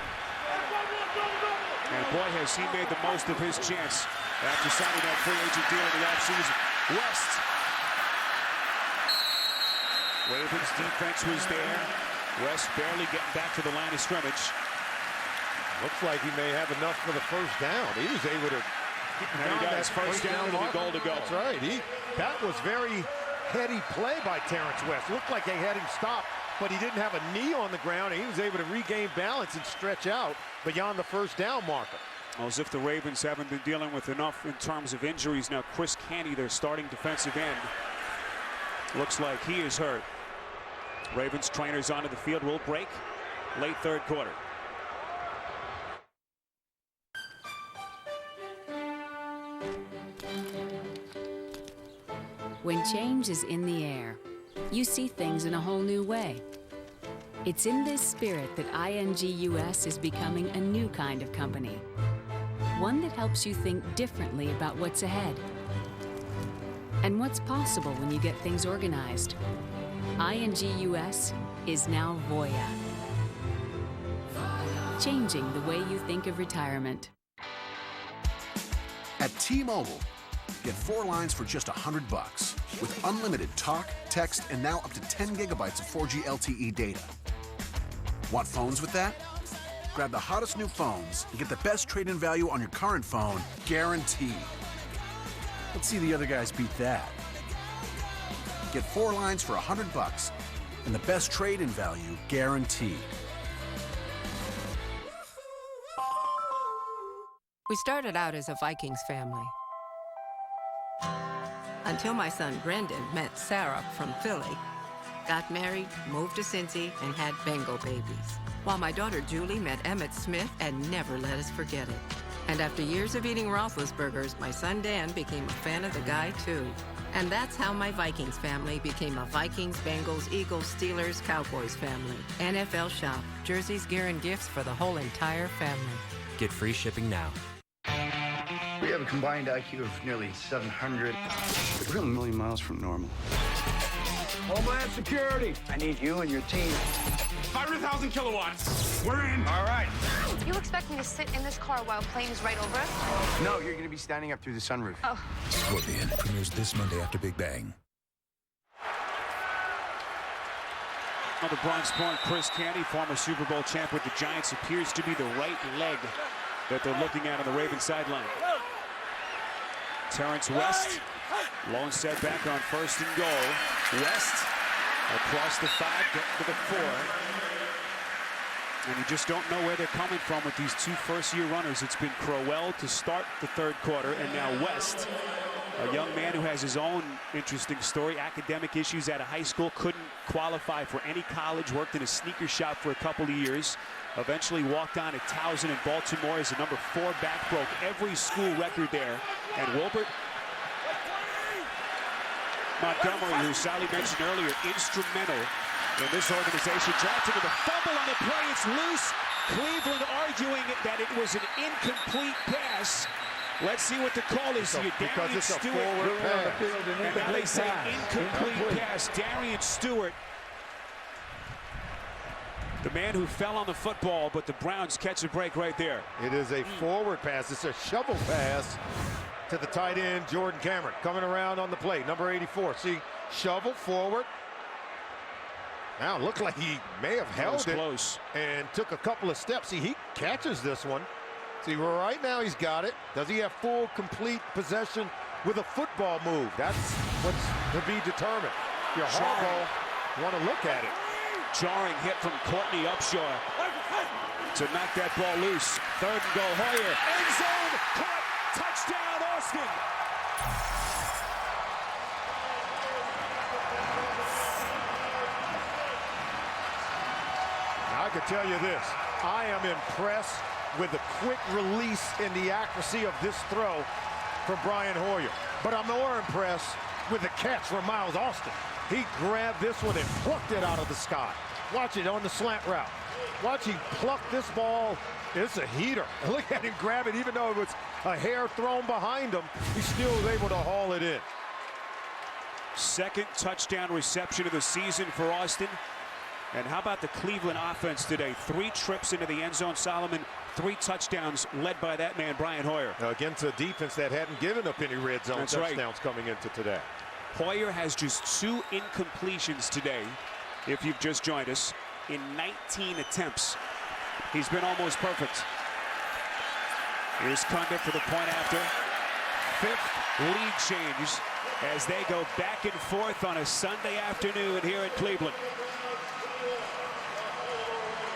And boy, has he made the most of his chance after signing that free agent deal in the offseason. West. Ravens defense was there. West barely getting back to the line of scrimmage. Looks like he may have enough for the first down. He was able to keep him down. That first down with a goal to go. That's right. That was very heady play by Terrance West. Looked like they had him stopped, but he didn't have a knee on the ground. And he was able to regain balance and stretch out beyond the first down marker. Well, as if the Ravens haven't been dealing with enough in terms of injuries. Now Chris Canty, their starting defensive end, looks like he is hurt. Ravens trainers onto the field. Will break late third quarter. When change is in the air, you see things in a whole new way. It's in this spirit that ING US is becoming a new kind of company. One that helps you think differently about what's ahead and what's possible when you get things organized. ING US is now Voya. Changing the way you think of retirement. At T-Mobile, get 4 lines for just $100 with unlimited talk, text, and now up to 10 gigabytes of 4G LTE data. Want phones with that? Grab the hottest new phones and get the best trade-in value on your current phone, guaranteed. Let's see the other guys beat that. Get 4 lines for $100 and the best trade-in value, guaranteed. We started out as a Vikings family. Until my son Brendan met Sarah from Philly, got married, moved to Cincy, and had Bengal babies. While my daughter Julie met Emmett Smith and never let us forget it. And after years of eating Roethlisbergers, my son Dan became a fan of the guy too. And that's how my Vikings family became a Vikings, Bengals, Eagles, Steelers, Cowboys family. NFL Shop. Jerseys, gear, and gifts for the whole entire family. Get free shipping now. We have a combined IQ of nearly 700. We're a million miles from normal. Homeland Security. I need you and your team. 500,000 kilowatts. We're in. All right. You expect me to sit in this car while planes right over us? No, you're going to be standing up through the sunroof. Oh. Scorpion premieres this Monday after Big Bang. On the Bronx point, Chris Canty, former Super Bowl champ with the Giants, appears to be the right leg that they're looking at on the Ravens sideline. Terrance West, lone setback on 1st and goal. West across the 5, getting to the 4. And you just don't know where they're coming from with these 2 first-year runners. It's been Crowell to start the 3rd quarter, and now West, a young man who has his own interesting story. Academic issues out of high school, couldn't qualify for any college, worked in a sneaker shop for a couple of years. Eventually walked on at Towson in Baltimore as a number 4 back, broke every school record there. And Wilbert Montgomery, who Sally mentioned earlier, instrumental in this organization, drafted with a fumble on the play. It's loose. Cleveland arguing that it was an incomplete pass. Let's see what the call is here. Darian Stewart. And now they say incomplete pass. Darian Stewart, the man who fell on the football, but the Browns catch a break right there. It is a forward pass. It's a shovel pass to the tight end, Jordan Cameron, coming around on the play, number 84. See, shovel forward. Now, it looked like he may have held it close and took a couple of steps. See, he catches this one. See, right now he's got it. Does he have full, complete possession with a football move? That's what's to be determined. Your Harbaugh want to look at it. Jarring hit from Courtney Upshaw to knock that ball loose. 3rd and goal, Hoyer. End zone, caught, touchdown, Austin. Now, I can tell you this. I am impressed with the quick release and the accuracy of this throw from Brian Hoyer. But I'm more impressed with the catch from Miles Austin. He grabbed this one and plucked it out of the sky. Watch it on the slant route. Watch him pluck this ball. It's a heater. Look at him grab it, even though it was a hair thrown behind him. He still was able to haul it in. 2nd touchdown reception of the season for Austin. And how about the Cleveland offense today? 3 trips into the end zone. Solomon, 3 touchdowns led by that man, Brian Hoyer. Now, against a defense that hadn't given up any red zone touchdowns coming into today. Hoyer has just 2 incompletions today, if you've just joined us, in 19 attempts. He's been almost perfect. Here's Cundiff for the point after. 5th lead change as they go back and forth on a Sunday afternoon here in Cleveland.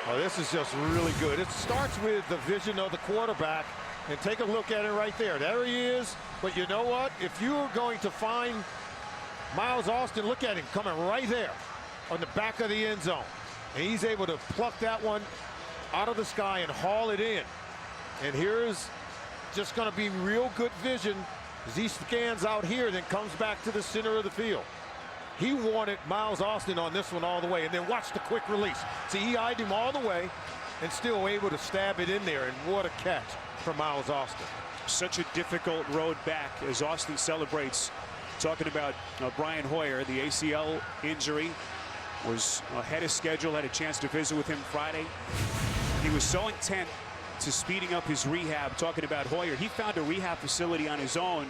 Oh, this is just really good. It starts with the vision of the quarterback. And take a look at it right there. There he is. But you know what? If you're going to find Miles Austin, look at him coming right there on the back of the end zone. And he's able to pluck that one out of the sky and haul it in. And here's just going to be real good vision as he scans out here, then comes back to the center of the field. He wanted Miles Austin on this one all the way. And then watch the quick release. See, he eyed him all the way and still able to stab it in there. And what a catch for Miles Austin. Such a difficult road back as Austin celebrates. Talking about Brian Hoyer, the ACL injury was ahead of schedule. Had a chance to visit with him Friday. He was so intent to speeding up his rehab. Talking about Hoyer, he found a rehab facility on his own,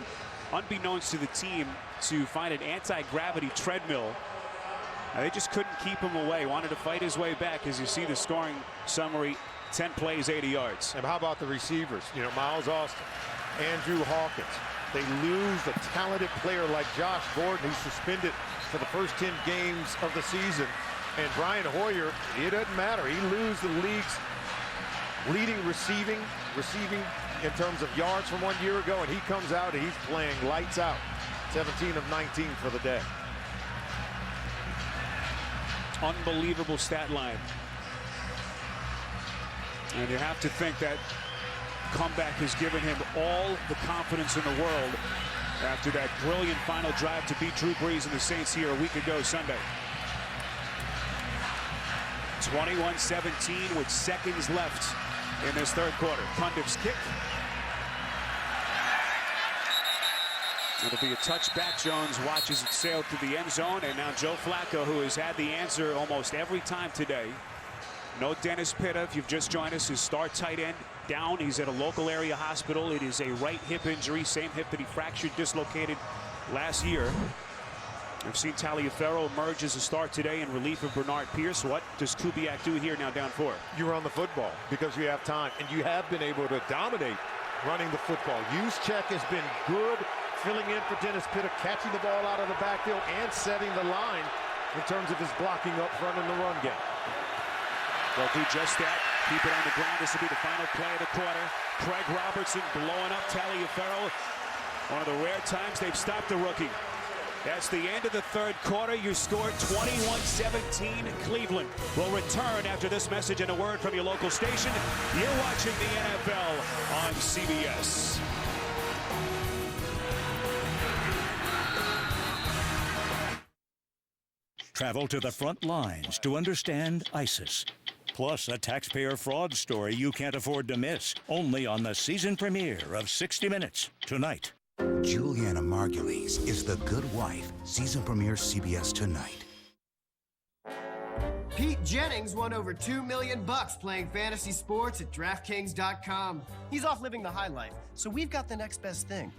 unbeknownst to the team, to find an anti-gravity treadmill. They just couldn't keep him away. Wanted to fight his way back. As you see the scoring summary, 10 plays, 80 yards. And how about the receivers? You know, Miles Austin, Andrew Hawkins. They lose a talented player like Josh Gordon, who's suspended for the first 10 games of the season. And Brian Hoyer, it doesn't matter. He loses the league's leading receiving in terms of yards from 1 year ago, and he comes out and he's playing lights out. 17 of 19 for the day. Unbelievable stat line. And you have to think that comeback has given him all the confidence in the world after that brilliant final drive to beat Drew Brees and the Saints here a week ago Sunday. 21-17 with seconds left in this third quarter. Cundiff's kick. It'll be a touchback. Jones watches it sail to the end zone, and now Joe Flacco, who has had the answer almost every time today. No Dennis Pitta, if you've just joined us, his star tight end down. He's at a local area hospital. It is a right hip injury, same hip that he fractured, dislocated last year. We've seen Taliaferro emerge as a star today in relief of Bernard Pierce. What does Kubiak do here now down 4? You run the football because you have time, and you have been able to dominate running the football. Juszczyk has been good filling in for Dennis Pitta, catching the ball out of the backfield and setting the line in terms of his blocking up front in the run game. They'll do just that. Keep it on the ground. This will be the final play of the quarter. Craig Robertson blowing up Taliaferro. One of the rare times they've stopped the rookie. That's the end of the third quarter. You scored 21-17. Cleveland will return after this message and a word from your local station. You're watching the NFL on CBS. Travel to the front lines to understand ISIS. Plus a taxpayer fraud story you can't afford to miss. Only on the season premiere of 60 Minutes tonight. Juliana Margulies is The Good Wife. Season premiere CBS tonight. Pete Jennings won over $2 million playing fantasy sports at DraftKings.com. He's off living the high life, so we've got the next best thing.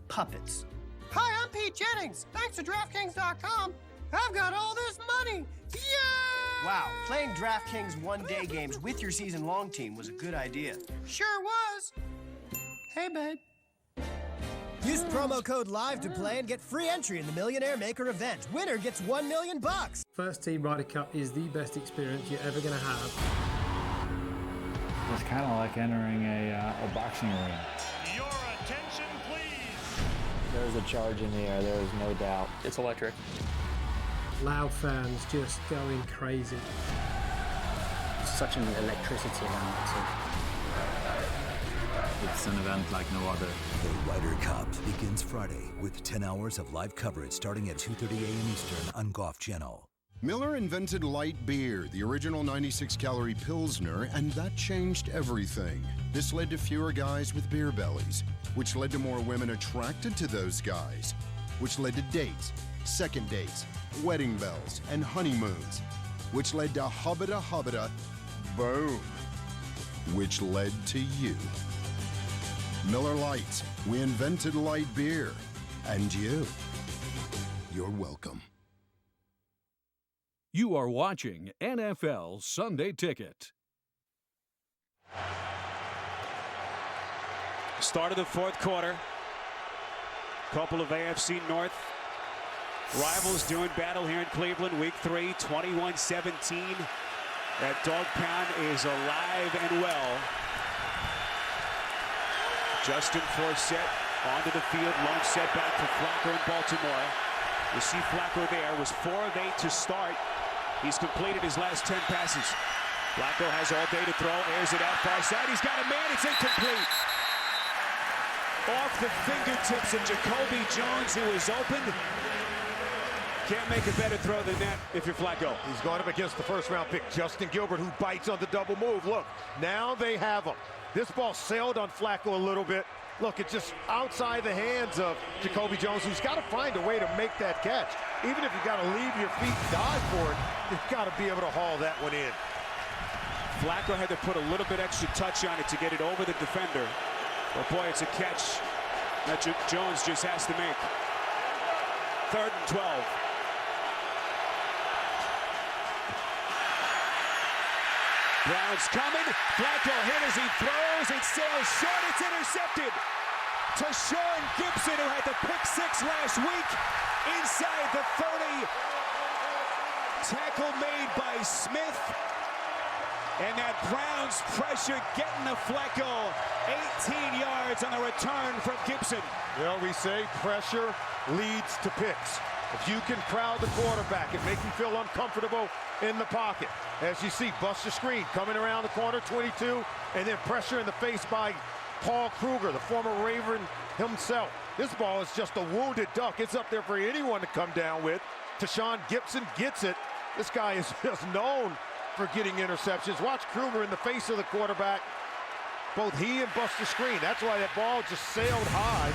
Puppets. Hi, I'm Pete Jennings. Thanks to DraftKings.com, I've got all this money. Yeah! Wow, playing DraftKings one-day games with your season-long team was a good idea. Sure was. Hey, babe. Use promo code LIVE to play and get free entry in the Millionaire Maker event. Winner gets $1 million. First Team Ryder Cup is the best experience you're ever going to have. It's kind of like entering a boxing arena. Your attention, please. There's a charge in the air, there is no doubt. It's electric. Loud fans just going crazy. Such an electricity around it. It's an event like no other. The Ryder Cup begins Friday with 10 hours of live coverage starting at 2:30 a.m. Eastern on Golf Channel. Miller invented light beer, the original 96-calorie Pilsner, and that changed everything. This led to fewer guys with beer bellies, which led to more women attracted to those guys, which led to dates, second dates, wedding bells, and honeymoons, which led to hubba-da, boom, which led to you. Miller Lights, we invented light beer, and you're welcome. You are watching NFL Sunday Ticket. Start of the fourth quarter. Couple of AFC North rivals doing battle here in Cleveland. Week 3, 21-17. That dog pound is alive and well. Justin Forsett onto the field. Lone setback for Flacco in Baltimore. You see Flacco there. Was 4 of 8 to start. He's completed his last 10 passes. Flacco has all day to throw. Airs it out far side. He's got a man. It's incomplete. Off the fingertips of Jacoby Jones, who is open. Can't make a better throw than that if you're Flacco. He's going up against the first-round pick, Justin Gilbert, who bites on the double move. Look, now they have him. This ball sailed on Flacco a little bit. Look, it's just outside the hands of Jacoby Jones, who's got to find a way to make that catch. Even if you've got to leave your feet and dive for it, you've got to be able to haul that one in. Flacco had to put a little bit extra touch on it to get it over the defender. But boy, it's a catch that Jones just has to make. 3rd and 12. Browns coming. Flacco hit as he throws. It sails short. It's intercepted. To Sean Gibson, who had the pick 6 last week. Inside the 30. Tackle made by Smith. And that Browns pressure getting to Flacco. 18 yards on the return from Gibson. Well, we say pressure leads to picks. If you can crowd the quarterback and make him feel uncomfortable in the pocket. As you see, bust the screen coming around the corner, 22, and then pressure in the face by Paul Kruger, the former Raven himself. This ball is just a wounded duck. It's up there for anyone to come down with. Tashawn Gibson gets it. This guy is just known for getting interceptions. Watch Kruger in the face of the quarterback. Both he and bust the screen. That's why that ball just sailed high.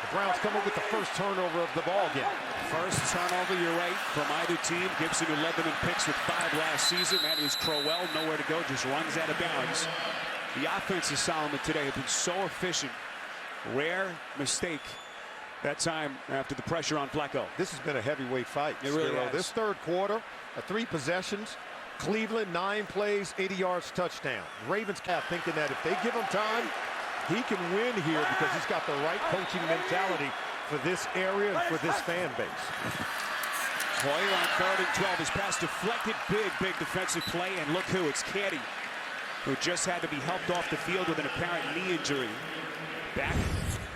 The Browns come up with the first turnover of the ball game. First turnover, you're right, from either team. Gibson, who led them in picks with 5 last season. That is Crowell, nowhere to go, just runs out of bounds. The offense is Solomon today have been so efficient. Rare mistake that time after the pressure on Flacco. This has been a heavyweight fight. It really has. This third quarter, 3 possessions. Cleveland, 9 plays, 80 yards, touchdown. Ravens thinking that if they give him time, he can win here because he's got the right coaching mentality for this area and for this fan base. Hoyer on 3rd and 12. His pass deflected. Big defensive play. And look who, it's Caddy, who just had to be helped off the field with an apparent knee injury. Back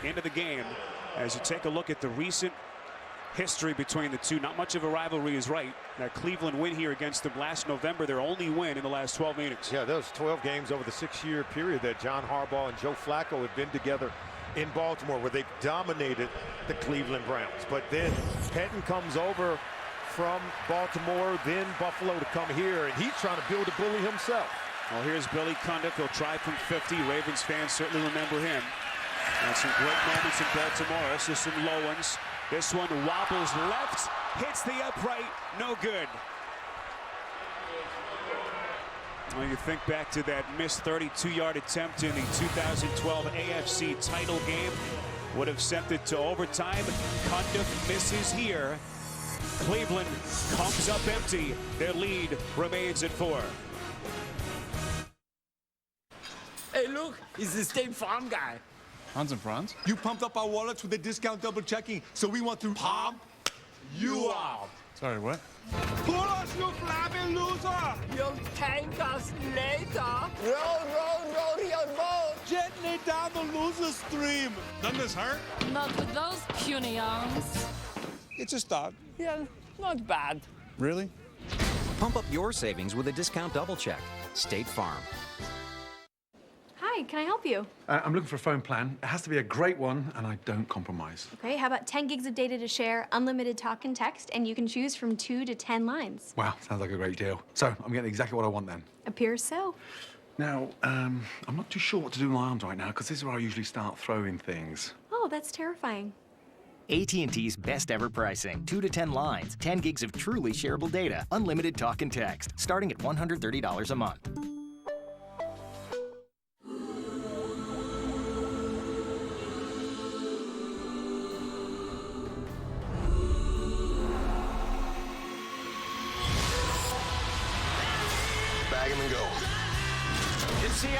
into the game as you take a look at the recent history between the two. Not much of a rivalry is right. That Cleveland win here against them last November, their only win in the last 12 meetings. Yeah, those 12 games over the 6-year period that John Harbaugh and Joe Flacco have been together in Baltimore, where they've dominated the Cleveland Browns. But then Pettin comes over from Baltimore, then Buffalo to come here, and he's trying to build a bully himself. Well, here's Billy Cundiff. He'll try from 50. Ravens fans certainly remember him. And some great moments in Baltimore, also some low ones. This one wobbles left, hits the upright, no good. Well, you think back to that missed 32-yard attempt in the 2012 AFC title game. Would have sent it to overtime. Cundiff misses here. Cleveland comes up empty. Their lead remains at 4. Hey, look, it's the State Farm guy. Hans and Franz? You pumped up our wallets with the discount double checking, so we want to pump you up. Sorry, what? Pull us, you flapping loser! You'll thank us later. Roll, your boat. Gently down the loser stream. Doesn't this hurt? Not with those puny arms. It's a start. Yeah, not bad. Really? Pump up your savings with a discount double check. State Farm. Hi, can I help you? I'm looking for a phone plan. It has to be a great one, and I don't compromise. Okay, how about 10 gigs of data to share, unlimited talk and text, and you can choose from 2 to 10 lines. Wow, sounds like a great deal. So I'm getting exactly what I want then. Appears so. Now, I'm not too sure what to do with my arms right now, because this is where I usually start throwing things. Oh, that's terrifying. AT&T's best ever pricing. 2 to 10 lines, 10 gigs of truly shareable data, unlimited talk and text, starting at $130 a month. Bag him and go. CIA?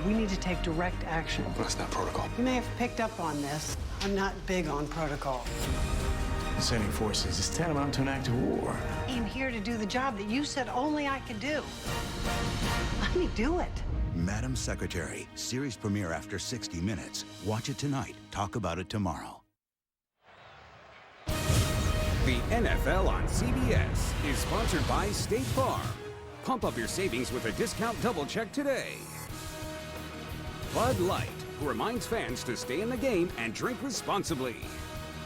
We need to take direct action. That's not protocol. You may have picked up on this. I'm not big on protocol. Sending forces is tantamount to an act of war. I'm here to do the job that you said only I could do. Let me do it. Madam Secretary, series premiere after 60 minutes. Watch it tonight. Talk about it tomorrow. The NFL on CBS is sponsored by State Farm. Pump up your savings with a discount double check today. Bud Light, who reminds fans to stay in the game and drink responsibly.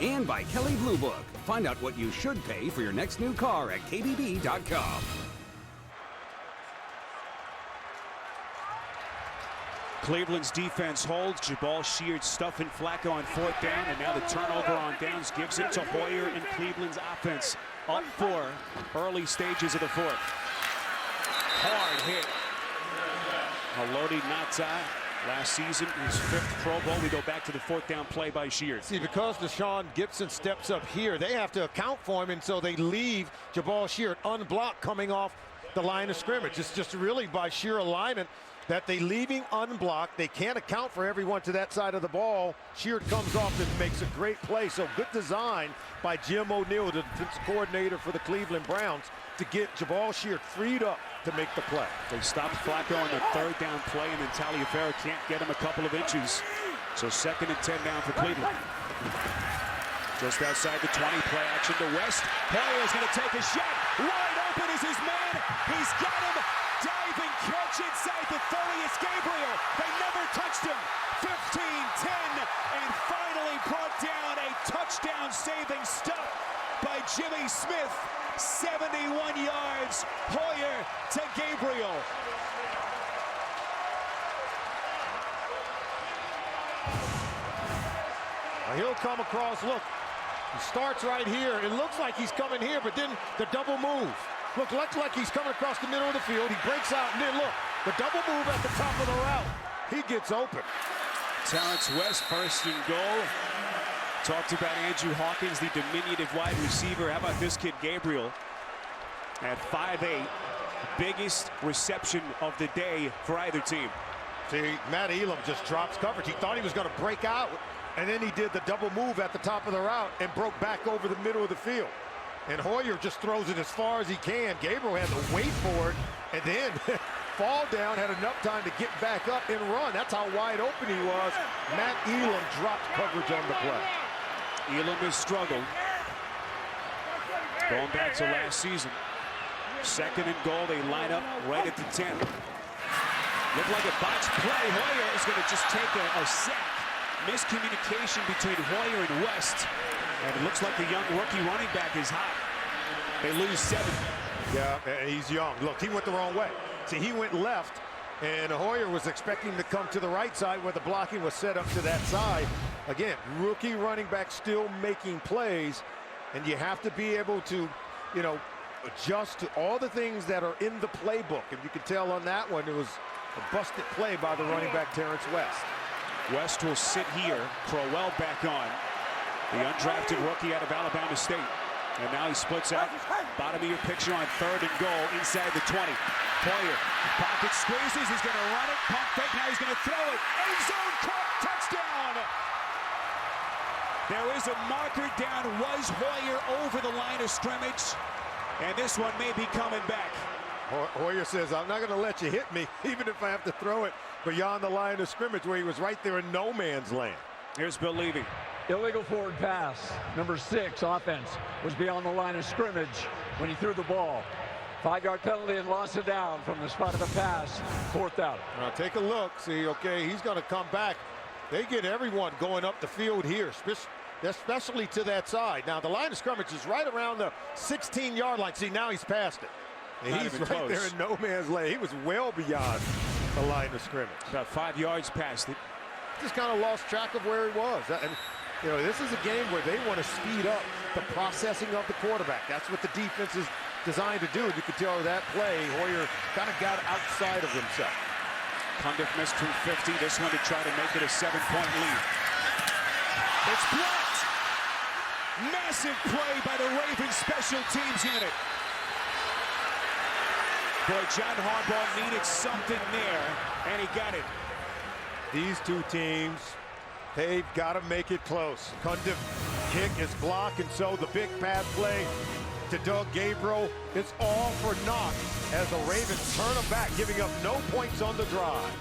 And by Kelley Blue Book. Find out what you should pay for your next new car at kbb.com. Cleveland's defense holds. Jabal Sheard stuffing Flacco on 4th down, and now the turnover on downs gives it to Hoyer and Cleveland's offense. Up 4, early stages of the 4th. Hard hit. Haloti Ngata, last season, his 5th Pro Bowl. We go back to the 4th down play by Sheard. See, because Deshaun Gibson steps up here, they have to account for him, and so they leave Jabal Sheard unblocked coming off the line of scrimmage. It's just really by sheer alignment that they leaving unblocked. They can't account for everyone to that side of the ball. Sheard comes off and makes a great play. So good design by Jim O'Neill, the defensive coordinator for the Cleveland Browns, to get Jabal Sheard freed up to make the play. They stopped Flacco on the 3rd down play, and then Taliaferro can't get him a couple of inches. So 2nd and 10 down for Cleveland. Just outside the 20, play action to West. Hoyer's going to take a shot. Wide open is his man. He's got him. Diving catch inside the 30. It's Gabriel. They never touched him. 15-10, and finally brought down a touchdown-saving stop by Jimmy Smith. 71 yards. Hoyer to Gabriel. Now he'll come across. Look, he starts right here. It looks like he's coming here, but then the double move. Look, looks like he's coming across the middle of the field. He breaks out, and then look, the double move at the top of the route. He gets open. Terrance West, 1st and goal. Talked about Andrew Hawkins, the diminutive wide receiver. How about this kid, Gabriel, at 5'8", biggest reception of the day for either team. See, Matt Elam just drops coverage. He thought he was going to break out, and then he did the double move at the top of the route and broke back over the middle of the field. And Hoyer just throws it as far as he can. Gabriel had to wait for it and then fall down, had enough time to get back up and run. That's how wide open he was. Matt Elam dropped coverage on the play. Elam has struggled. Going back to last season. 2nd and goal, they line up right at the 10. Looked like a botched play. Hoyer is going to just take a sack. Miscommunication between Hoyer and West. And it looks like the young rookie running back is hot. They lose 7. Yeah, he's young. Look, he went the wrong way. See, he went left, and Hoyer was expecting to come to the right side where the blocking was set up to that side. Again, rookie running back still making plays, and you have to be able to, you know, adjust to all the things that are in the playbook. And you could tell on that one, it was a busted play by the running back, Terrance West. West will sit here. Crowell back on. The undrafted rookie out of Alabama State. And now he splits out. Bottom of your picture on 3rd and goal inside the 20. Hoyer, pocket squeezes. He's going to run it. Pump fake. Now he's going to throw it. End zone caught. Touchdown. There is a marker down. Was Hoyer over the line of scrimmage? And this one may be coming back. Hoyer says, I'm not going to let you hit me, even if I have to throw it beyond the line of scrimmage, where he was right there in no man's land. Here's Bill Levy. Illegal forward pass. Number 6, offense, was beyond the line of scrimmage when he threw the ball. 5-yard penalty and loss of down from the spot of the pass. 4th out. Now take a look. See, okay, he's going to come back. They get everyone going up the field here, especially to that side. Now, the line of scrimmage is right around the 16-yard line. See, now he's past it. And he's right close. There in no man's land. He was well beyond the line of scrimmage. About 5 yards past it. Just kind of lost track of where he was. And, you know, this is a game where they want to speed up the processing of the quarterback. That's what the defense is designed to do. You could tell that play, Hoyer kind of got outside of himself. Cundiff missed from 50. This one to try to make it a 7-point lead. It's blocked. Massive play by the Ravens special teams unit. Boy, John Harbaugh needed something there, and he got it. These two teams, they've got to make it close. Cundiff kick is blocked, and so the big pass play to Doug Gabriel, it's all for naught as the Ravens turn them back, giving up no points on the drive.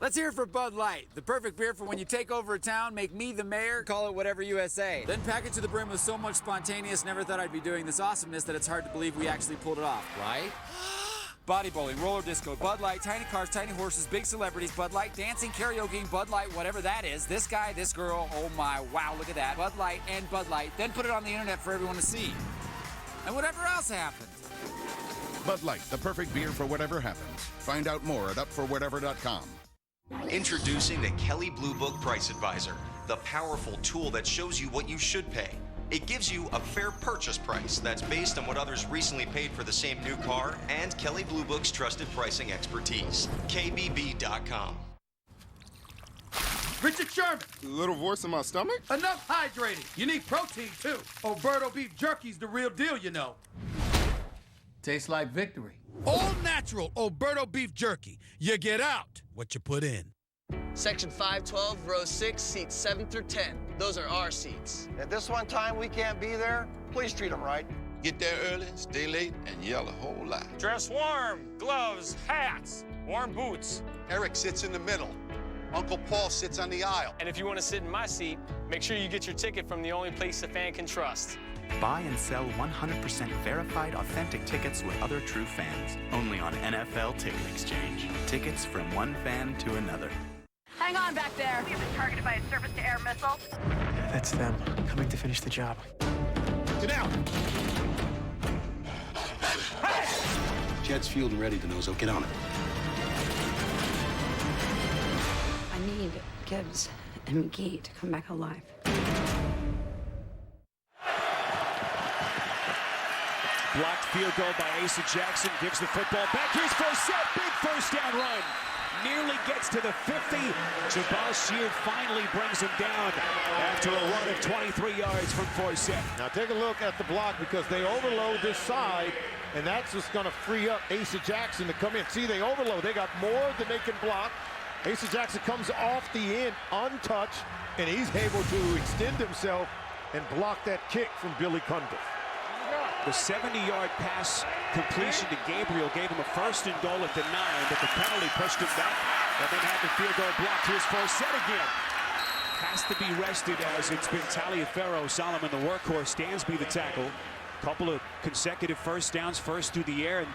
Let's hear it for Bud Light, the perfect beer for when you take over a town, make me the mayor, call it whatever USA. Then pack it to the brim with so much spontaneous, never thought I'd be doing this awesomeness that it's hard to believe we actually pulled it off, right? Body bowling, roller disco, Bud Light, tiny cars, tiny horses, big celebrities, Bud Light, dancing, karaoke, Bud Light, whatever that is. This guy, this girl, oh my, wow, look at that. Bud Light and Bud Light, then put it on the internet for everyone to see. And whatever else happened. Bud Light, the perfect beer for whatever happens. Find out more at upforwhatever.com. Introducing the Kelley Blue Book Price Advisor, the powerful tool that shows you what you should pay. It gives you a fair purchase price that's based on what others recently paid for the same new car and Kelley Blue Book's trusted pricing expertise. KBB.com. Richard Sherman. Little voice in my stomach? Enough hydrating. You need protein, too. Oberto beef jerky's the real deal, you know. Tastes like victory. All natural Oberto beef jerky. You get out what you put in. Section 512, row 6, seats 7 through 10. Those are our seats. At this one time we can't be there, please treat them right. Get there early, stay late, and yell a whole lot. Dress warm, gloves, hats, warm boots. Eric sits in the middle. Uncle Paul sits on the aisle. And if you want to sit in my seat, make sure you get your ticket from the only place a fan can trust. Buy and sell 100% verified, authentic tickets with other true fans. Only on NFL Ticket Exchange. Tickets from one fan to another. Hang on back there. We've been targeted by a surface-to-air missile. That's them, coming to finish the job. Get out! Jet's fueled and ready, DeNozo. Get on it. I need Gibbs and McGee to come back alive. Blocked field goal by Asa Jackson. Gives the football back. Here's Forsett. Big first down run. Nearly gets to the 50. Jabal Sheard finally brings him down after a run of 23 yards from Forsett. Now take a look at the block because they overload this side, and that's just going to free up Asa Jackson to come in. See, they overload. They got more than they can block. Asa Jackson comes off the end untouched, and he's able to extend himself and block that kick from Billy Cundiff. The 70-yard pass completion to Gabriel gave him a first and goal at the 9, but the penalty pushed him back, and then had the field goal blocked. Here's Forsett again. Has to be rested as it's been Taliaferro, Solomon the workhorse, Dansby the tackle. Couple of consecutive first downs, first through the air, and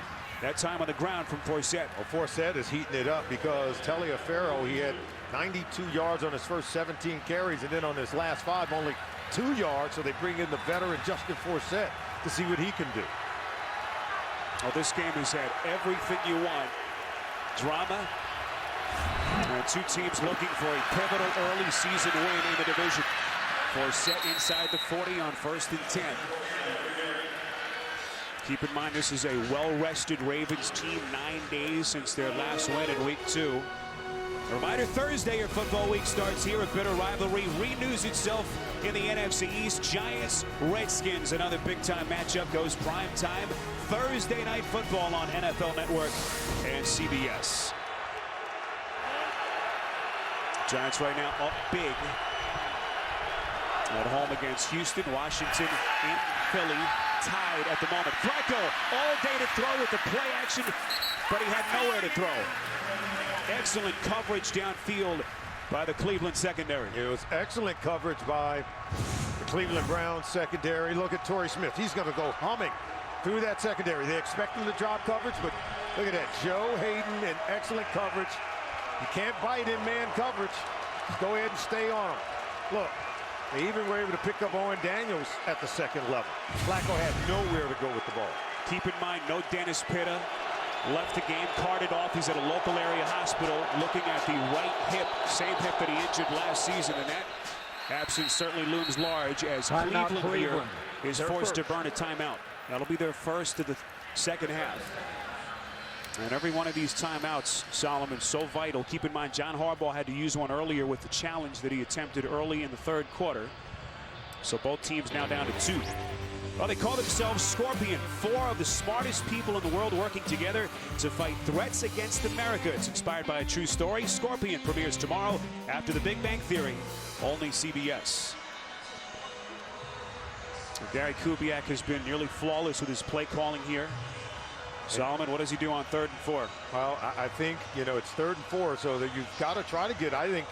that time on the ground from Forsett. Well, Forsett is heating it up because Taliaferro, he had 92 yards on his first 17 carries, and then on his last 5, only 2 yards, so they bring in the veteran Justin Forsett to see what he can do. Well, this game has had everything you want. Drama. And two teams looking for a pivotal early season win in the division. Forsett inside the 40 on 1st and 10. Keep in mind, this is a well-rested Ravens team, 9 days since their last win in week 2. A reminder, Thursday, your football week starts here. A bitter rivalry renews itself in the NFC East. Giants, Redskins, another big-time matchup goes prime time. Thursday night football on NFL Network and CBS. Giants right now up big at home against Houston. Washington in Philly, tied at the moment. Flacco all day to throw with the play action, but he had nowhere to throw. Excellent coverage downfield by the Cleveland secondary. It was excellent coverage by the Cleveland Browns secondary. Look at Torrey Smith. He's going to go humming through that secondary. They expect him to drop coverage, but look at that. Joe Hayden in excellent coverage. You can't bite in man coverage. Just go ahead and stay on him. Look, they even were able to pick up Owen Daniels at the second level. Flacco had nowhere to go with the ball. Keep in mind, no Dennis Pitta. Left the game, carted off. He's at a local area hospital looking at the right hip, same hip that he injured last season, and that absence certainly looms large as Cleveland here is forced to burn a timeout. That'll be their first of the second half. And every one of these timeouts, Solomon, so vital. Keep in mind, John Harbaugh had to use one earlier with the challenge that he attempted early in the third quarter. So both teams now down to 2. Well, they call themselves Scorpion, 4 of the smartest people in the world working together to fight threats against America. It's inspired by a true story. Scorpion premieres tomorrow after The Big Bang Theory, only CBS. Gary Kubiak has been nearly flawless with his play calling here. Solomon, what does he do on 3rd and 4? Well, I think, you know, it's 3rd and 4, so that you've got to try to get, I think,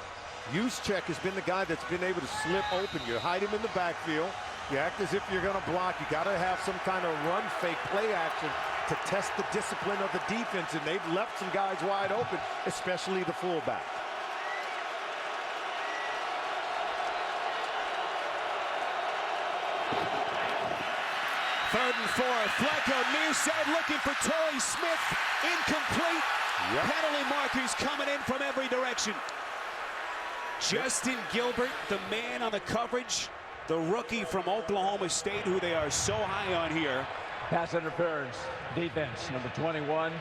Juszczyk has been the guy that's been able to slip open. You hide him in the backfield. You act as if you're going to block. You got to have some kind of run fake play action to test the discipline of the defense, and they've left some guys wide open, especially the fullback. Third and 4. Flacco near side looking for Torrey Smith. Incomplete. Yep. Penalty markers coming in from every direction. Justin Gilbert, the man on the coverage, the rookie from Oklahoma State, who they are so high on here. Pass interference, defense, number 21.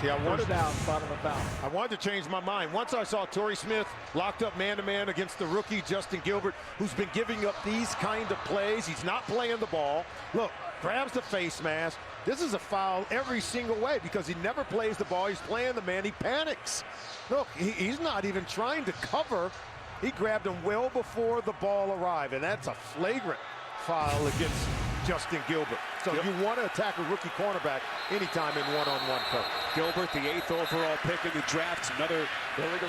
See, First down, bottom of foul. I wanted to change my mind. Once I saw Torrey Smith locked up man-to-man against the rookie Justin Gilbert, who's been giving up these kind of plays. He's not playing the ball. Look, grabs the face mask. This is a foul every single way because he never plays the ball. He's playing the man. He panics. Look, he's not even trying to cover. He grabbed him well before the ball arrived, and that's a flagrant foul against Justin Gilbert. So you want to attack a rookie cornerback anytime in one-on-one coverage. Gilbert, the 8th overall pick in the draft. Another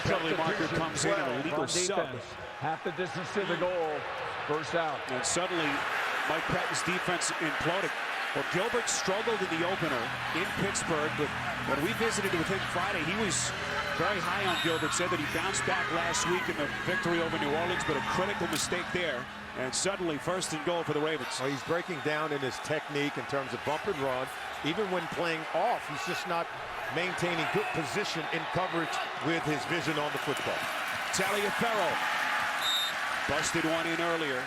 penalty marker comes in, an illegal sub. Half the distance to the goal. First out. And suddenly, Mike Patton's defense imploded. Well, Gilbert struggled in the opener in Pittsburgh, but when we visited with him Friday, he was very high on Gilbert, said that he bounced back last week in the victory over New Orleans, but a critical mistake there. And suddenly, 1st and goal for the Ravens. Well, he's breaking down in his technique in terms of bump and run. Even when playing off, he's just not maintaining good position in coverage with his vision on the football. Taliaferro busted one in earlier.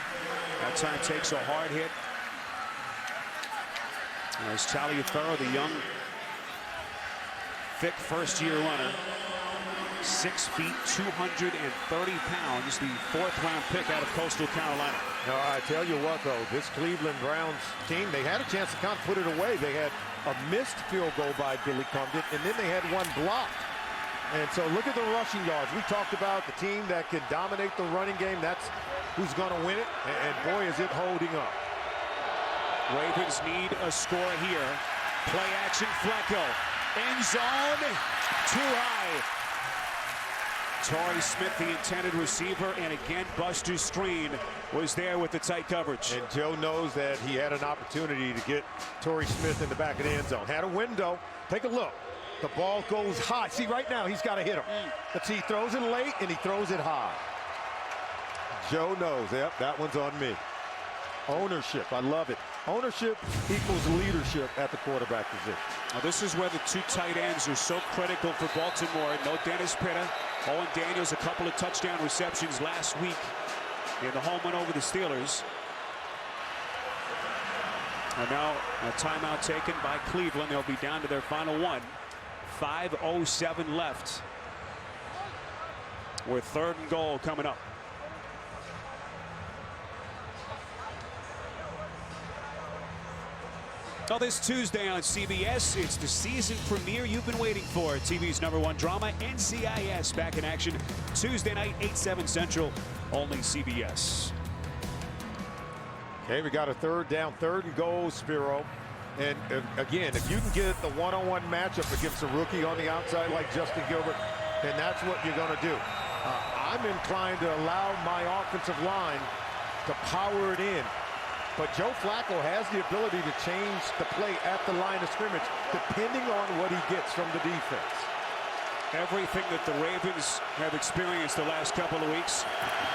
That time takes a hard hit. There's Taliaferro, the young, thick first-year runner. 6 feet, 230 pounds, the 4th-round pick out of Coastal Carolina. Now, I tell you what, though, this Cleveland Browns team, they had a chance to kind of put it away. They had a missed field goal by Billy Cundiff, and then they had one blocked. And so look at the rushing yards. We talked about the team that can dominate the running game. That's who's going to win it, and boy, is it holding up. Ravens need a score here. Play action, Flacco. End zone, too high. Torrey Smith, the intended receiver, and again, Buster Screen was there with the tight coverage. And Joe knows that he had an opportunity to get Torrey Smith in the back of the end zone. Had a window. Take a look. The ball goes high. See, right now, he's got to hit him. But see, he throws it late, and he throws it high. Joe knows. Yep, that one's on me. Ownership. I love it. Ownership equals leadership at the quarterback position. Now, this is where the 2 tight ends are so critical for Baltimore. No Dennis Pitta. Owen Daniels, a couple of touchdown receptions last week in the home win over the Steelers. And now a timeout taken by Cleveland. They'll be down to their final one. 5:07 left. With 3rd and goal coming up. Well, this Tuesday on CBS, it's the season premiere you've been waiting for. TV's #1 drama, NCIS, back in action Tuesday night, 8/7 Central, only CBS. Okay, we got a 3rd down, 3rd and goal, Spiro. And again, if you can get the one-on-one matchup against a rookie on the outside like Justin Gilbert, then that's what you're going to do. I'm inclined to allow my offensive line to power it in. But Joe Flacco has the ability to change the play at the line of scrimmage depending on what he gets from the defense. Everything that the Ravens have experienced the last couple of weeks.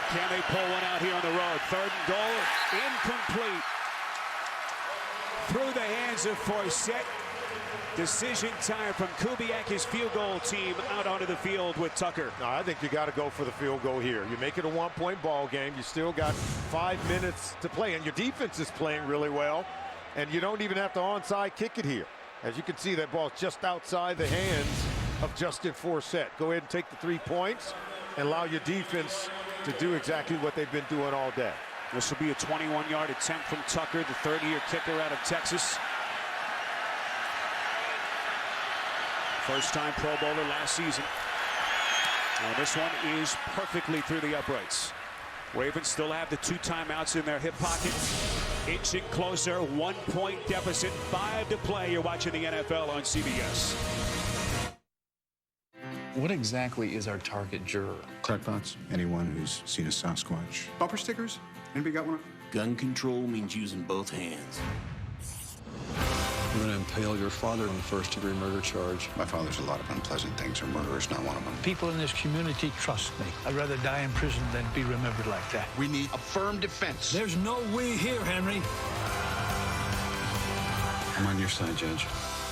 Can they pull one out here on the road? 3rd and goal, incomplete. Through the hands of Forsett. Decision time from Kubiak, his field goal team, out onto the field with Tucker. No, I think you got to go for the field goal here. You make it a 1-point ball game. You still got 5 minutes to play, and your defense is playing really well. And you don't even have to onside kick it here. As you can see, that ball's just outside the hands of Justin Forsett. Go ahead and take the 3 points and allow your defense to do exactly what they've been doing all day. This will be a 21-yard attempt from Tucker, the third-year kicker out of Texas. First-time Pro Bowler last season. And this one is perfectly through the uprights. Ravens still have the 2 timeouts in their hip pocket. Inching closer, 1-point deficit, 5 to play. You're watching the NFL on CBS. What exactly is our target juror? Crackpots, anyone who's seen a Sasquatch. Bumper stickers? Anybody got one? Gun control means using both hands. I'm going to impale your father on the first-degree murder charge. My father's a lot of unpleasant things, and murder is not one of them. People in this community trust me. I'd rather die in prison than be remembered like that. We need a firm defense. There's no we here, Henry. I'm on your side, Judge.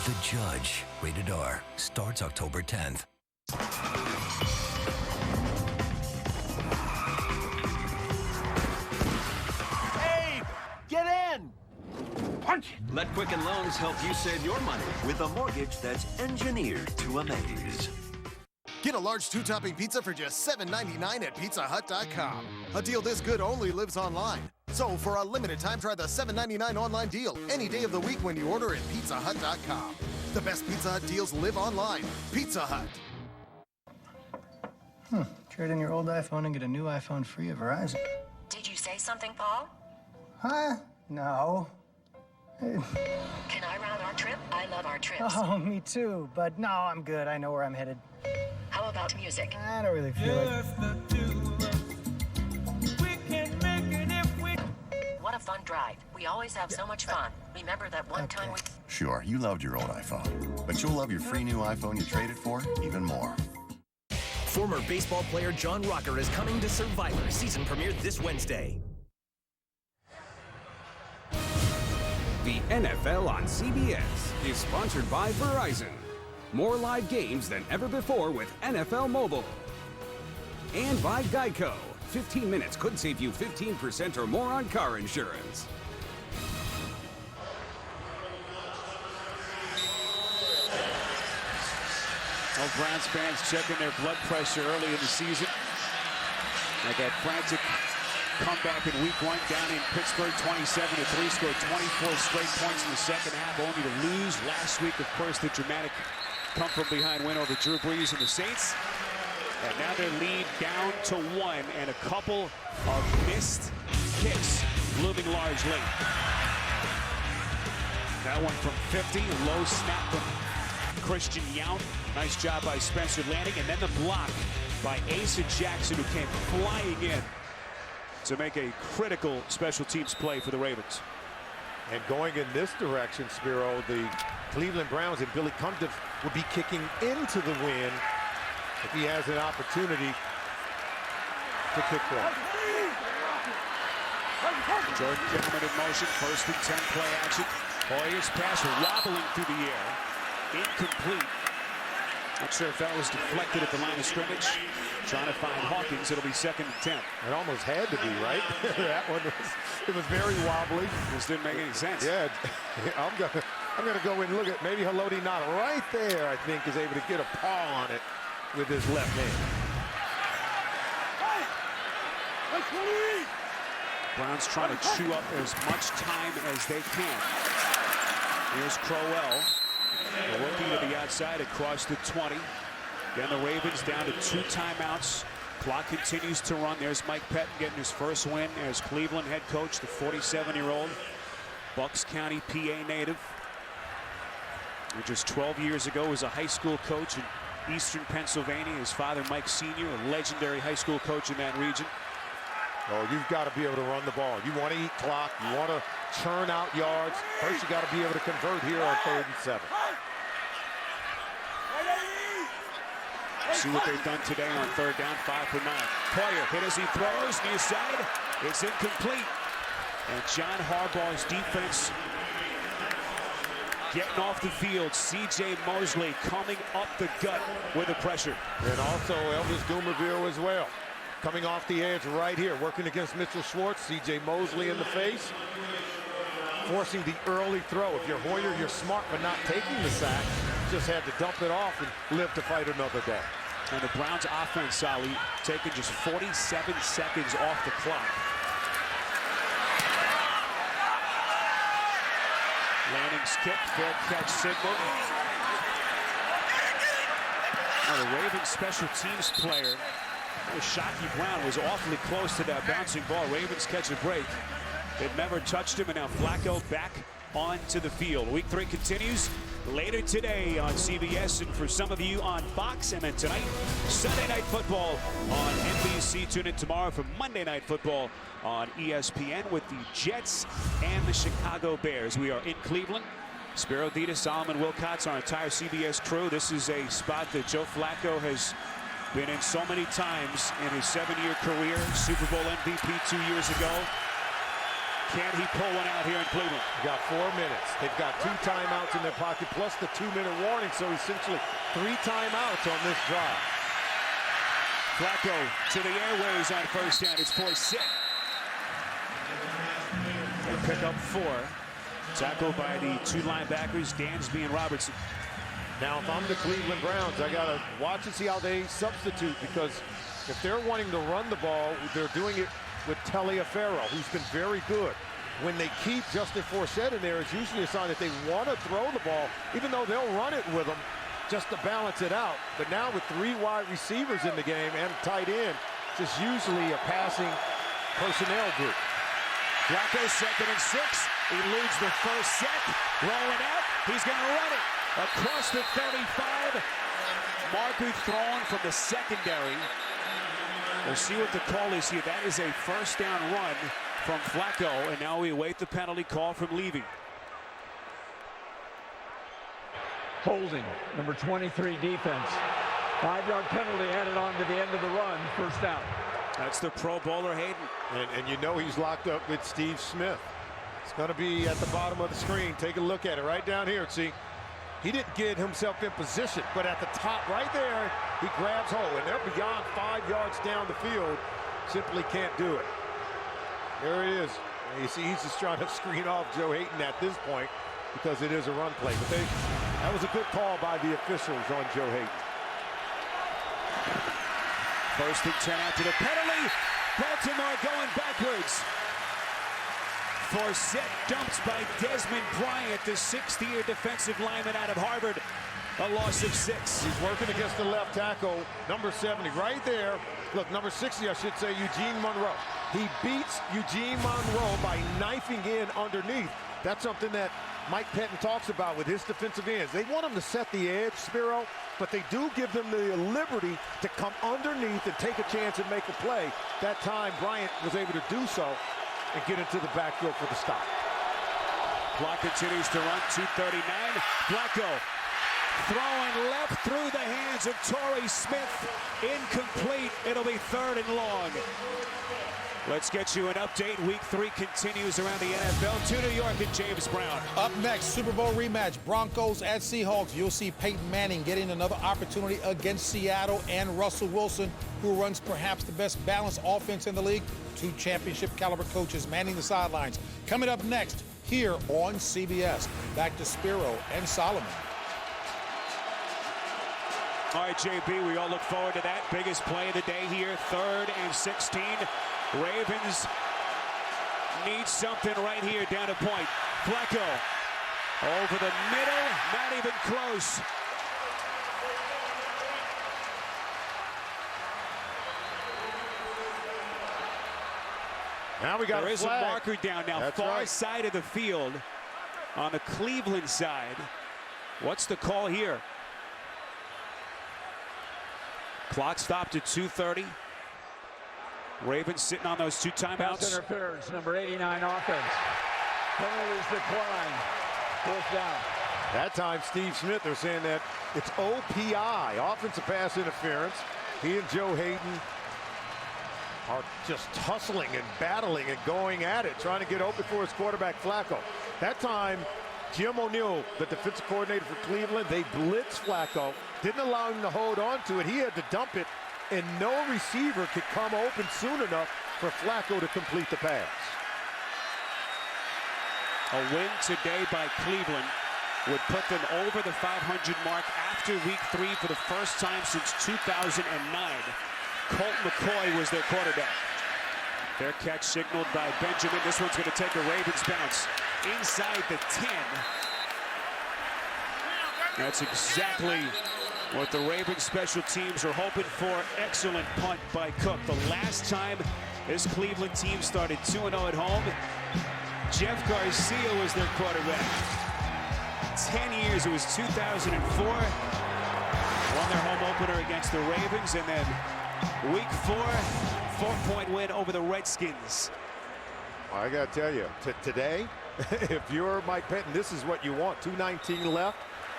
The Judge, rated R, starts October 10th. Hey, get in! Punch! Let Quicken Loans help you save your money with a mortgage that's engineered to amaze. Get a large 2-topping pizza for just $7.99 at PizzaHut.com. A deal this good only lives online. So for a limited time, try the $7.99 online deal any day of the week when you order at PizzaHut.com. The best Pizza Hut deals live online. Pizza Hut. Trade in your old iPhone and get a new iPhone free at Verizon. Did you say something, Paul? Huh? No. Can I round our trip? I love our trips. Oh, me too. But no, I'm good. I know where I'm headed. How about music? I don't really feel like... What a fun drive. We always have so much fun. Remember that one time we... Sure, you loved your old iPhone, but you'll love your free new iPhone you traded for even more. Former baseball player John Rocker is coming to Survivor, season premiere this Wednesday. The NFL on CBS is sponsored by Verizon. More live games than ever before with NFL Mobile. And by Geico. 15 minutes could save you 15% or more on car insurance. Well, Browns fans checking their blood pressure early in the season. They got frantic comeback in week 1 down in Pittsburgh, 27-3, scored 24 straight points in the second half, only to lose last week. Of course, the dramatic come-from-behind win over Drew Brees and the Saints. And now their lead down to 1, and a couple of missed kicks looming large late. That one from 50, a low snap from Christian Yount. Nice job by Spencer Lanning, and then the block by Asa Jackson, who came flying in to make a critical special teams play for the Ravens. And going in this direction, Spiro, the Cleveland Browns and Billy Cundiff will be kicking into the win if he has an opportunity to kick one. Jordan Gilman in motion, 1st and 10 play action. Hoyer's pass wobbling through the air. Incomplete. Not sure if that was deflected at the line of scrimmage. Trying to find Hawkins. It'll be 2nd and 10. It almost had to be, right? That one was very wobbly. This didn't make any sense. Yeah, I'm gonna go and look at maybe Haloti Ngata right there. I think is able to get a paw on it with his left hand. Browns trying to chew up as much time as they can. Here's Crowell. Working to the outside across the 20. Then the Ravens down to 2 timeouts. Clock continues to run. There's Mike Pettin getting his first win as Cleveland head coach, the 47-year-old Bucks County, PA native. Who just 12 years ago was a high school coach in eastern Pennsylvania. His father, Mike Sr., a legendary high school coach in that region. Oh, you've got to be able to run the ball. You want to eat clock. You want to churn out yards. First, you got to be able to convert here on 3rd and 7. See what they've done today on 3rd down, 5 for 9. Poyer hit as he throws, near side. It's incomplete. And John Harbaugh's defense getting off the field. C.J. Mosley coming up the gut with the pressure. And also Elvis Dumerville as well. Coming off the edge right here, working against Mitchell Schwartz. C.J. Mosley in the face. Forcing the early throw. If you're Hoyer, you're smart but not taking the sack. Just had to dump it off and live to fight another day. And the Browns offense, Sally, taking just 47 seconds off the clock. Hawkins kick, fair catch signal. Now the Ravens special teams player, Shockey Brown, was awfully close to that bouncing ball. Ravens catch a break. It never touched him, and now Flacco back onto the field. Week 3 continues later today on CBS, and for some of you on Fox, and then tonight, Sunday Night Football on NBC. Tune in tomorrow for Monday Night Football on ESPN with the Jets and the Chicago Bears. We are in Cleveland. Spiro Ditas, Solomon Wilcots, our entire CBS crew. This is a spot that Joe Flacco has been in so many times in his 7-year career. Super Bowl MVP 2 years ago. Can he pull one out here in Cleveland? Got 4 minutes. They've got 2 timeouts in their pocket, plus the 2-minute warning, so essentially 3 timeouts on this drive. Flacco to the airways on first down. It's for Sitt. They pick up 4. Tackled by the 2 linebackers, Dansby and Robertson. Now, if I'm the Cleveland Browns, I got to watch and see how they substitute, because if they're wanting to run the ball, they're doing it with Taliaferro, who's been very good. When they keep Justin Forsett in there, it's usually a sign that they want to throw the ball, even though they'll run it with them just to balance it out. But now with 3 wide receivers in the game and a tight end, it's just usually a passing personnel group. Flacco 2nd and 6. He leads the first set. Rolling out. He's going to run it across the 35. Marker throwing from the secondary. We'll see what the call is here. That is a first down run from Flacco, and now we await the penalty call from Levy. Holding, number 23 defense. 5-yard penalty added on to the end of the run. First down. That's the Pro Bowler Hayden. And you know he's locked up with Steve Smith. It's going to be at the bottom of the screen. Take a look at it right down here. See, he didn't get himself in position, but at the top right there, he grabs hold, and they're beyond 5 yards down the field. Simply can't do it. There it is. You see, he's just trying to screen off Joe Hayden at this point because it is a run play. But that was a good call by the officials on Joe Hayden. 1st and 10 after the penalty. Baltimore going backwards. Forsett dumped by Desmond Bryant, the 6th-year defensive lineman out of Harvard. A loss of 6. He's working against the left tackle, number 70, right there. Look, number 60, I should say, Eugene Monroe. He beats Eugene Monroe by knifing in underneath. That's something that Mike Pettin talks about with his defensive ends. They want him to set the edge, Spiro, but they do give them the liberty to come underneath and take a chance and make a play. That time, Bryant was able to do so and get into the backfield for the stop. Clock continues to run, 2:39. Flacco throwing left through the hands of Torrey Smith. Incomplete. It'll be 3rd and long. Let's get you an update. Week 3 continues around the NFL. To New York and James Brown. Up next, Super Bowl rematch. Broncos at Seahawks. You'll see Peyton Manning getting another opportunity against Seattle, and Russell Wilson, who runs perhaps the best balanced offense in the league. 2 championship-caliber coaches manning the sidelines. Coming up next here on CBS. Back to Spiro and Solomon. All right, JB, we all look forward to that. Biggest play of the day here, 3rd and 16. Ravens need something right here down to point. Flacco over the middle, not even close. Now we got there a is flag. A marker down now, That's far right. side of the field on the Cleveland side. What's the call here? Clock stopped at 2:30. Ravens sitting on those 2 timeouts. Pass interference, number 89 offense. Penalties decline. 4th down. That time, Steve Smith, they're saying that it's OPI, offensive pass interference. He and Joe Hayden are just tussling and battling and going at it, trying to get open for his quarterback, Flacco. That time, Jim O'Neill, the defensive coordinator for Cleveland, they blitzed Flacco, didn't allow him to hold on to it. He had to dump it, and no receiver could come open soon enough for Flacco to complete the pass. A win today by Cleveland would put them over the 500 mark after week 3 for the first time since 2009. Colt McCoy was their quarterback. Fair catch signaled by Benjamin. This one's going to take a Ravens bounce inside the 10. That's exactly what the Ravens special teams are hoping for. Excellent punt by Cook. The last time this Cleveland team started 2-0 at home, Jeff Garcia was their quarterback. 10 years, it was 2004. Won their home opener against the Ravens, and then week 4, 4-point win over the Redskins. I got to tell you, today, if you're Mike Pettin, this is what you want. 2:19 left.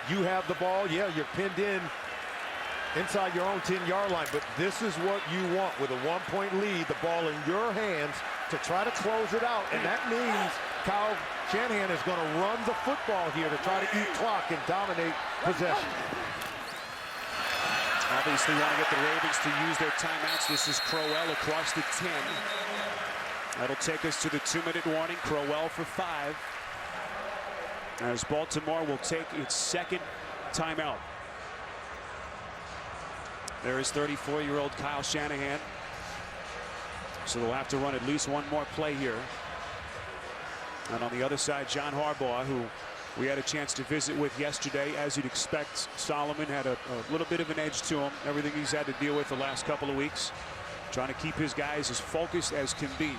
You have the ball. Yeah, you're pinned in inside your own 10-yard line, but this is what you want with a 1-point lead, the ball in your hands to try to close it out. And that means Kyle Shanahan is going to run the football here to try to eat clock and dominate possession. Obviously want to get the Ravens to use their timeouts. This is Crowell across the 10. That'll take us to the 2-minute warning. Crowell for 5. As Baltimore will take its second timeout. There is 34-year-old Kyle Shanahan. So they'll have to run at least one more play here. And on the other side, John Harbaugh, who we had a chance to visit with yesterday. As you'd expect, Solomon had a little bit of an edge to him. Everything he's had to deal with the last couple of weeks. Trying to keep his guys as focused as can be.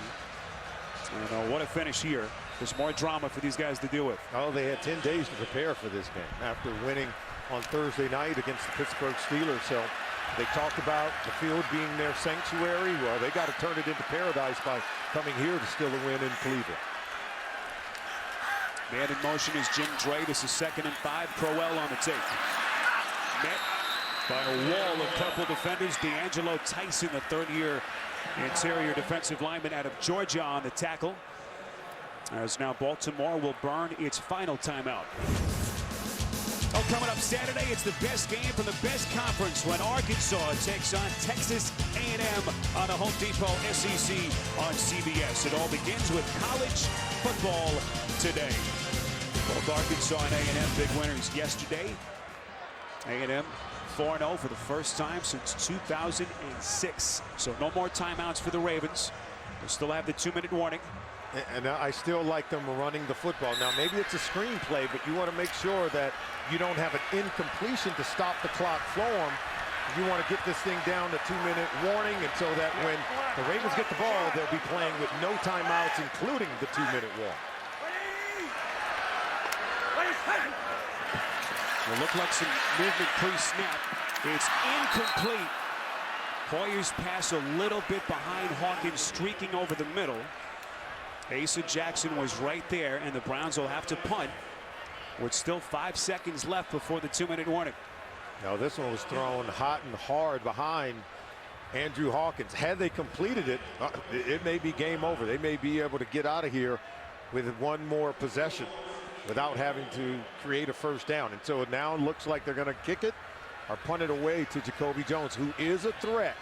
And what a finish here. There's more drama for these guys to deal with. Oh, they had 10 days to prepare for this game after winning on Thursday night against the Pittsburgh Steelers. So they talked about the field being their sanctuary. Well, they got to turn it into paradise by coming here to steal a win in Cleveland. Man in motion is Jim Dre. This is 2nd and 5. Crowell on the take. Met by a wall of purple defenders. D'Angelo Tyson, the third-year interior defensive lineman out of Georgia, on the tackle. As now Baltimore will burn its final timeout. Oh, coming up Saturday, it's the best game from the best conference when Arkansas takes on Texas A&M on the Home Depot SEC on CBS. It all begins with college football today. Both Arkansas and A&M big winners yesterday. A&M 4-0 for the first time since 2006. So no more timeouts for the Ravens. They still have the 2-minute warning. And I still like them running the football. Now, maybe it's a screenplay, but you want to make sure that you don't have an incompletion to stop the clock flowing. You want to get this thing down to 2-minute warning, and so that when the Ravens get the ball, they'll be playing with no timeouts, including the 2-minute warning. Will look like some movement pre-snap. It's incomplete. Hoyer's pass a little bit behind Hawkins, streaking over the middle. Asa Jackson was right there, and the Browns will have to punt with still 5 seconds left before the 2-minute warning. Now, this one was thrown hot and hard behind Andrew Hawkins. Had they completed it, it may be game over. They may be able to get out of here with one more possession without having to create a first down. And so it now looks like they're going to kick it or punt it away to Jacoby Jones, who is a threat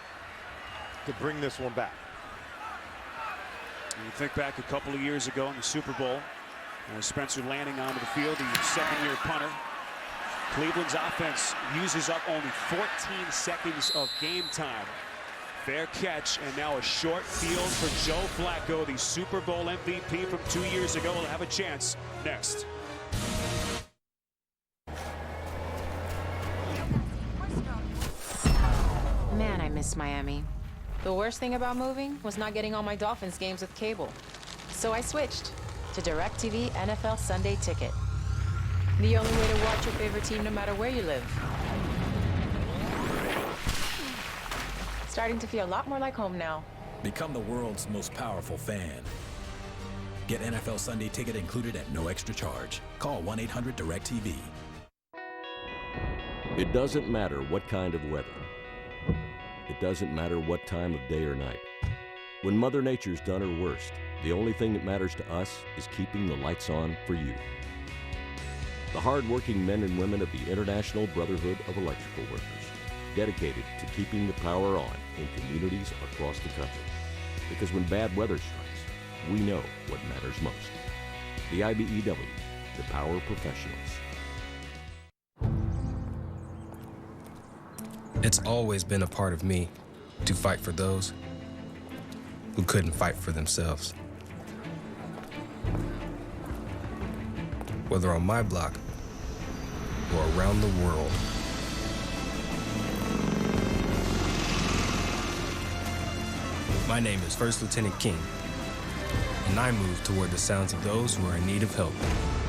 to bring this one back. You think back a couple of years ago in the Super Bowl, Spencer Lanning onto the field, the second-year punter. Cleveland's offense uses up only 14 seconds of game time. Fair catch, and now a short field for Joe Flacco, the Super Bowl MVP from 2 years ago, will have a chance next. Man, I miss Miami. The worst thing about moving was not getting all my Dolphins games with cable. So I switched to DirecTV NFL Sunday Ticket. The only way to watch your favorite team no matter where you live. Starting to feel a lot more like home now. Become the world's most powerful fan. Get NFL Sunday Ticket included at no extra charge. Call 1-800-DIRECTV. It doesn't matter what kind of weather. It doesn't matter what time of day or night. When Mother Nature's done her worst, the only thing that matters to us is keeping the lights on for you. The hard-working men and women of the International Brotherhood of Electrical Workers, dedicated to keeping the power on in communities across the country. Because when bad weather strikes, we know what matters most. The IBEW, the power professionals. It's always been a part of me to fight for those who couldn't fight for themselves. Whether on my block or around the world. My name is First Lieutenant King, and I move toward the sounds of those who are in need of help.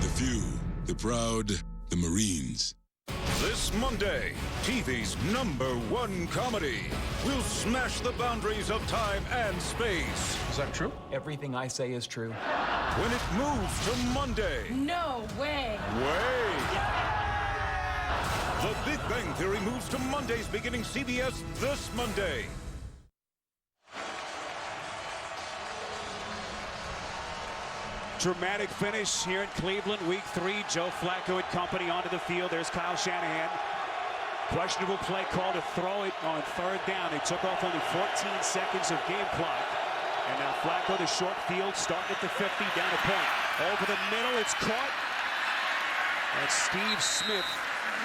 The few, the proud, the Marines. This Monday, TV's #1 comedy will smash the boundaries of time and space. Is that true? Everything I say is true. When it moves to Monday. No way. The Big Bang Theory moves to Mondays beginning CBS this Monday. Dramatic finish here in Cleveland, week 3. Joe Flacco and company onto the field. There's Kyle Shanahan. Questionable play call to throw it on 3rd down. They took off only 14 seconds of game clock. And now Flacco, the short field, starting at the 50, down a point. Over the middle, it's caught. And Steve Smith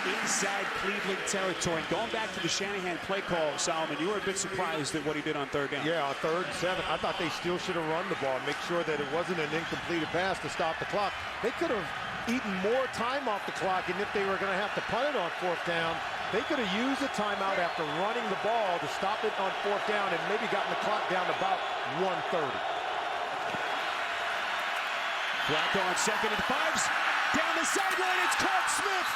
inside Cleveland territory. Going back to the Shanahan play call, Solomon, you were a bit surprised at what he did on 3rd down. Yeah, on 3rd and 7. I thought they still should have run the ball, make sure that it wasn't an incompleted pass to stop the clock. They could have eaten more time off the clock, and if they were going to have to punt it on 4th down, they could have used a timeout after running the ball to stop it on 4th down and maybe gotten the clock down to about 1:30. Flacco on 2nd and 5. Down the sideline, it's caught. Smith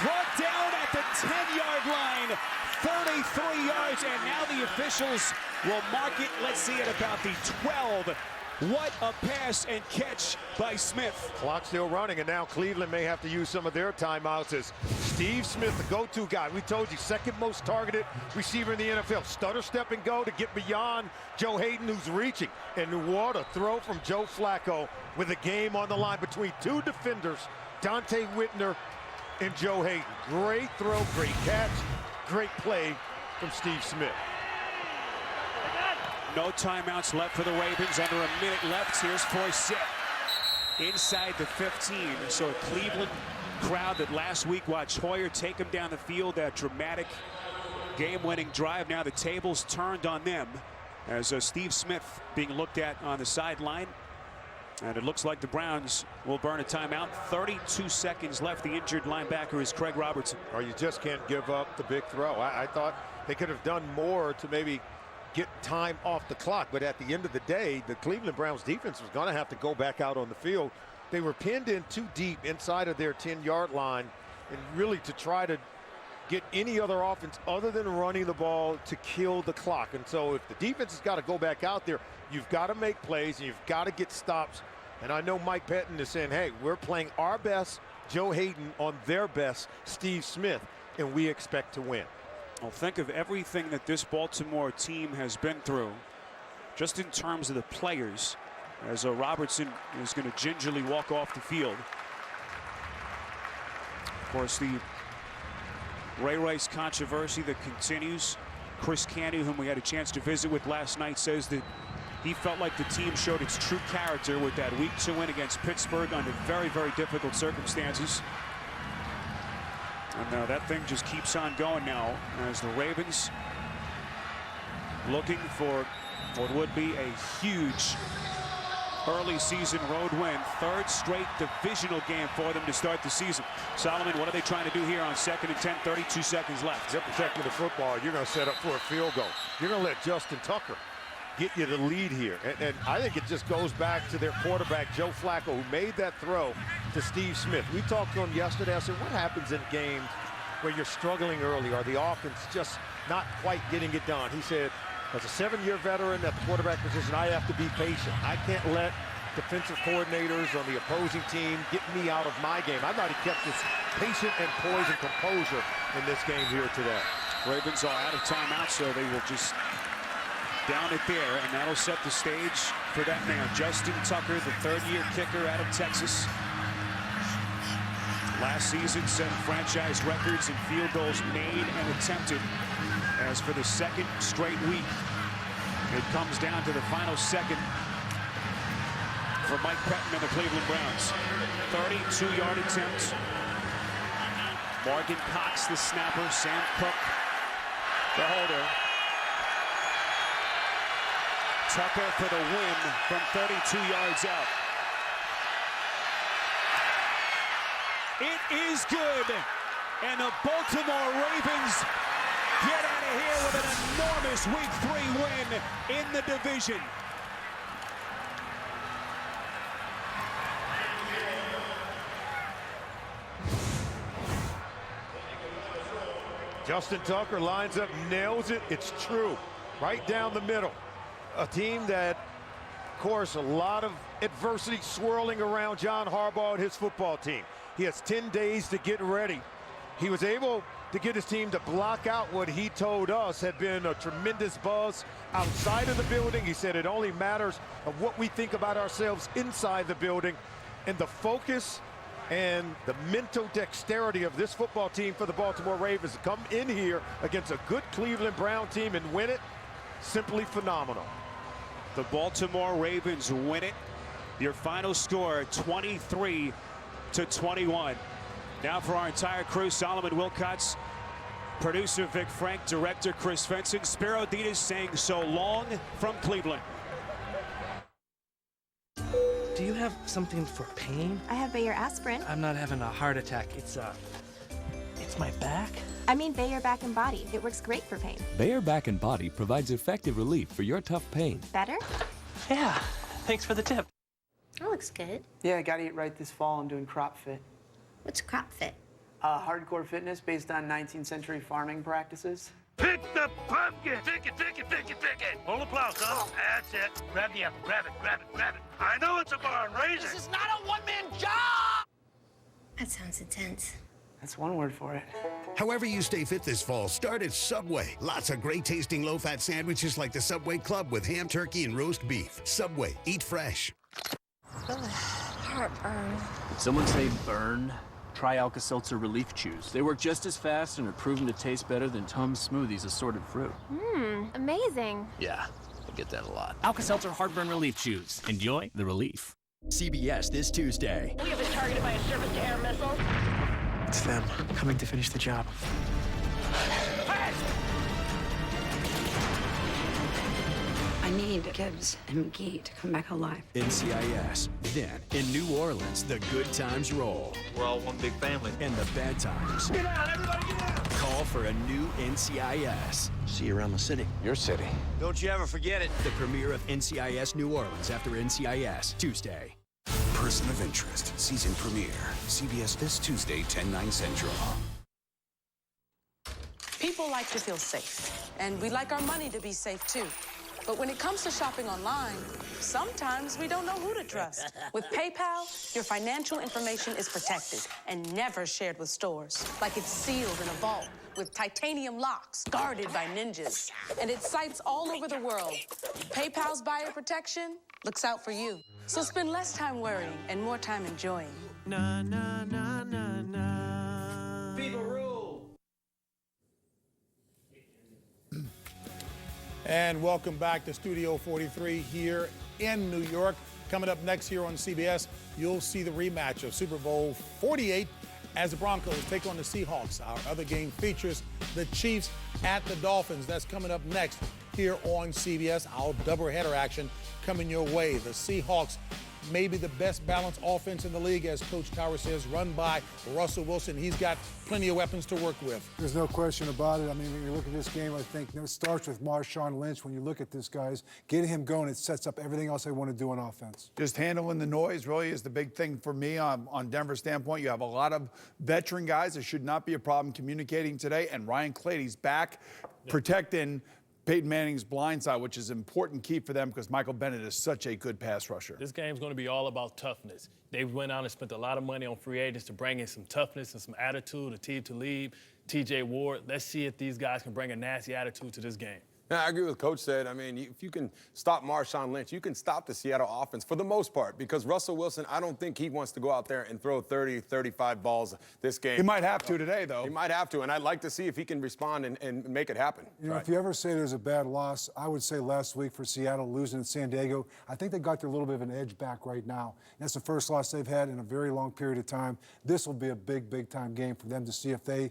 brought down at the 10-yard line, 33 yards, and now the officials will mark it, let's see, at about the 12. What a pass and catch by Smith. Clock still running, and now Cleveland may have to use some of their timeouts as Steve Smith, the go-to guy. We told you, 2nd most targeted receiver in the NFL. Stutter, step, and go to get beyond Joe Hayden, who's reaching. And what a throw from Joe Flacco with a game on the line between 2 defenders, Dante Whitner and Joe Hayden. Great throw, great catch, great play from Steve Smith. No timeouts left for the Ravens. Under a minute left. Here's Forsett inside the 15. So a Cleveland crowd that last week watched Hoyer take him down the field. That dramatic game-winning drive. Now the tables turned on them as Steve Smith being looked at on the sideline. And it looks like the Browns will burn a timeout. 32 seconds left. The injured linebacker is Craig Robertson. Or you just can't give up the big throw. I thought they could have done more to maybe get time off the clock, but at the end of the day, the Cleveland Browns defense was going to have to go back out on the field. They were pinned in too deep inside of their 10-yard line, and really to try to get any other offense other than running the ball to kill the clock. And so if the defense has got to go back out there, you've got to make plays and you've got to get stops. And I know Mike Pettin is saying, hey, we're playing our best Joe Hayden on their best Steve Smith, and we expect to win. Well, think of everything that this Baltimore team has been through, just in terms of the players, as Robertson is going to gingerly walk off the field. Of course, the Ray Rice controversy that continues. Chris Canty, whom we had a chance to visit with last night, says that he felt like the team showed its true character with that Week 2 win against Pittsburgh under very, very difficult circumstances. And that thing just keeps on going now as the Ravens looking for what would be a huge early season road win. 3rd straight divisional game for them to start the season. Solomon, what are they trying to do here on 2nd and 10? 32 seconds left. They're protecting the football. You're going to set up for a field goal. You're going to let Justin Tucker get you the lead here. And I think it just goes back to their quarterback, Joe Flacco, who made that throw to Steve Smith. We talked to him yesterday. I said, what happens in games where you're struggling early or the offense just not quite getting it done? He said, as a 7-year veteran at the quarterback position, I have to be patient. I can't let defensive coordinators on the opposing team get me out of my game. I thought he kept his patient and poised and composure in this game here today. Ravens are out of timeout, so they will just down it there, and that'll set the stage for that man, Justin Tucker, the 3rd-year kicker out of Texas. Last season set franchise records in field goals made and attempted. As for the 2nd straight week, it comes down to the final second for Mike Pettin and the Cleveland Browns. 32-yard attempt. Morgan Cox, the snapper. Sam Cook, the holder. Tucker for the win from 32 yards out. It is good. And the Baltimore Ravens get out of here with an enormous Week 3 win in the division. Justin Tucker lines up, nails it. It's true. Right down the middle. A team that, of course, a lot of adversity swirling around John Harbaugh and his football team. He has 10 days to get ready. He was able to get his team to block out what he told us had been a tremendous buzz outside of the building. He said it only matters of what we think about ourselves inside the building. And the focus and the mental dexterity of this football team for the Baltimore Ravens to come in here against a good Cleveland Brown team and win it, simply phenomenal. The Baltimore Ravens win it. Your final score, 23-21. Now for our entire crew, Solomon Wilcots, producer Vic Frank, director Chris Fenson, Spiro Ditas saying so long from Cleveland. Do you have something for pain? I have Bayer aspirin. I'm not having a heart attack. It's my back. I mean Bayer Back and Body. It works great for pain. Bayer Back and Body provides effective relief for your tough pain. Better? Yeah, thanks for the tip. That looks good. Yeah, I gotta eat right this fall. I'm doing Crop Fit. What's Crop Fit? Hardcore fitness based on 19th century farming practices. Pick the pumpkin! Pick it, pick it, pick it, pick it! Hold the plow, son. That's it. Grab the apple. Grab it, grab it, grab it. I know it's a barn raiser. This is not a one-man job! That sounds intense. That's one word for it. However you stay fit this fall, start at Subway. Lots of great tasting low-fat sandwiches like the Subway Club with ham, turkey, and roast beef. Subway, eat fresh. Heartburn. Did someone say burn? Try Alka-Seltzer Relief Chews. They work just as fast and are proven to taste better than Tums Smoothies assorted fruit. Amazing. Yeah, I get that a lot. Alka-Seltzer Heartburn Relief Chews. Enjoy the relief. CBS this Tuesday. We have been targeted by a surface-to-air missile. It's them coming to finish the job. I need Gibbs and McGee to come back alive. NCIS. Then, in New Orleans, the good times roll. We're all one big family. And the bad times. Get out, everybody get out! Call for a new NCIS. See you around the city. Your city. Don't you ever forget it. The premiere of NCIS New Orleans after NCIS, Tuesday. Person of Interest, season premiere. CBS this Tuesday, 10/9 Central. People like to feel safe, and we like our money to be safe too. But when it comes to shopping online, sometimes we don't know who to trust. With PayPal, your financial information is protected and never shared with stores. Like it's sealed in a vault with titanium locks, guarded by ninjas. And it's sites all over the world. PayPal's buyer protection looks out for you. So spend less time worrying and more time enjoying. Na, na, na, na, na. People rule. And welcome back to Studio 43 here in New York. Coming up next here on CBS, you'll see the rematch of Super Bowl 48 as the Broncos take on the Seahawks. Our other game features the Chiefs at the Dolphins. That's coming up next here on CBS. Our doubleheader action coming your way. The Seahawks maybe the best balanced offense in the league, as Coach Tower says, run by Russell Wilson. He's got plenty of weapons to work with. There's no question about it. I mean, when you look at this game, I think it starts with Marshawn Lynch. When you look at this, guys, getting him going, it sets up everything else they want to do on offense. Just handling the noise really is the big thing for me on Denver's standpoint. You have a lot of veteran guys. There should not be a problem communicating today. And Ryan Clady's back protecting Peyton Manning's blind side, which is an important key for them because Michael Bennett is such a good pass rusher. This game's going to be all about toughness. They went out and spent a lot of money on free agents to bring in some toughness and some attitude. Aqib Talib, T.J. Ward. Let's see if these guys can bring a nasty attitude to this game. Yeah, I agree with Coach said. I mean, if you can stop Marshawn Lynch, you can stop the Seattle offense for the most part because Russell Wilson, I don't think he wants to go out there and throw 30, 35 balls this game. He might have to today, though. He might have to, and I'd like to see if he can respond and make it happen. You know, if you ever say there's a bad loss, I would say last week for Seattle losing at San Diego, I think they got their little bit of an edge back right now. That's the first loss they've had in a very long period of time. This will be a big, big-time game for them to see if they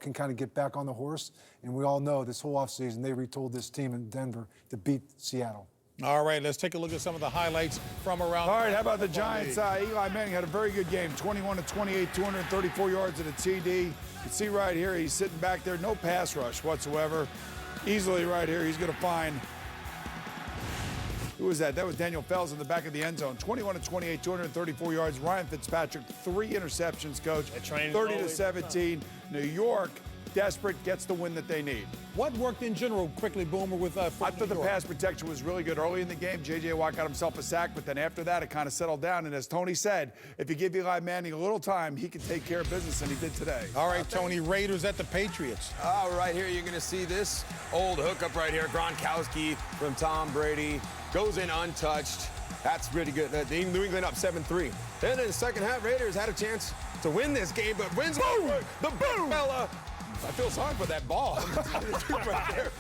can kind of get back on the horse. And we all know this whole offseason they retooled this team in Denver to beat Seattle. All right, let's take a look at some of the highlights from around. All right, how about the Giants? Eli Manning had a very good game, 21-28, 234 yards at a TD. You can see right here, he's sitting back there, no pass rush whatsoever. Easily right here, he's going to find, who was that? That was Daniel Fells in the back of the end zone. 21-28, 234 yards. Ryan Fitzpatrick, 3 interceptions, Coach. 30-17. New York, desperate, gets the win that they need. What worked in general, quickly, Boomer, with I thought the pass protection was really good early in the game. J.J. Watt got himself a sack, but then after that, it kind of settled down. And as Tony said, if you give Eli Manning a little time, he can take care of business, and he did today. All right, Tony, Raiders at the Patriots. Right here, you're going to see this old hookup right here. Gronkowski from Tom Brady goes in untouched. That's really good. New England up 7-3. Then in the second half, Raiders had a chance to win this game, but wins the boom fella. I feel sorry for that ball. Right there.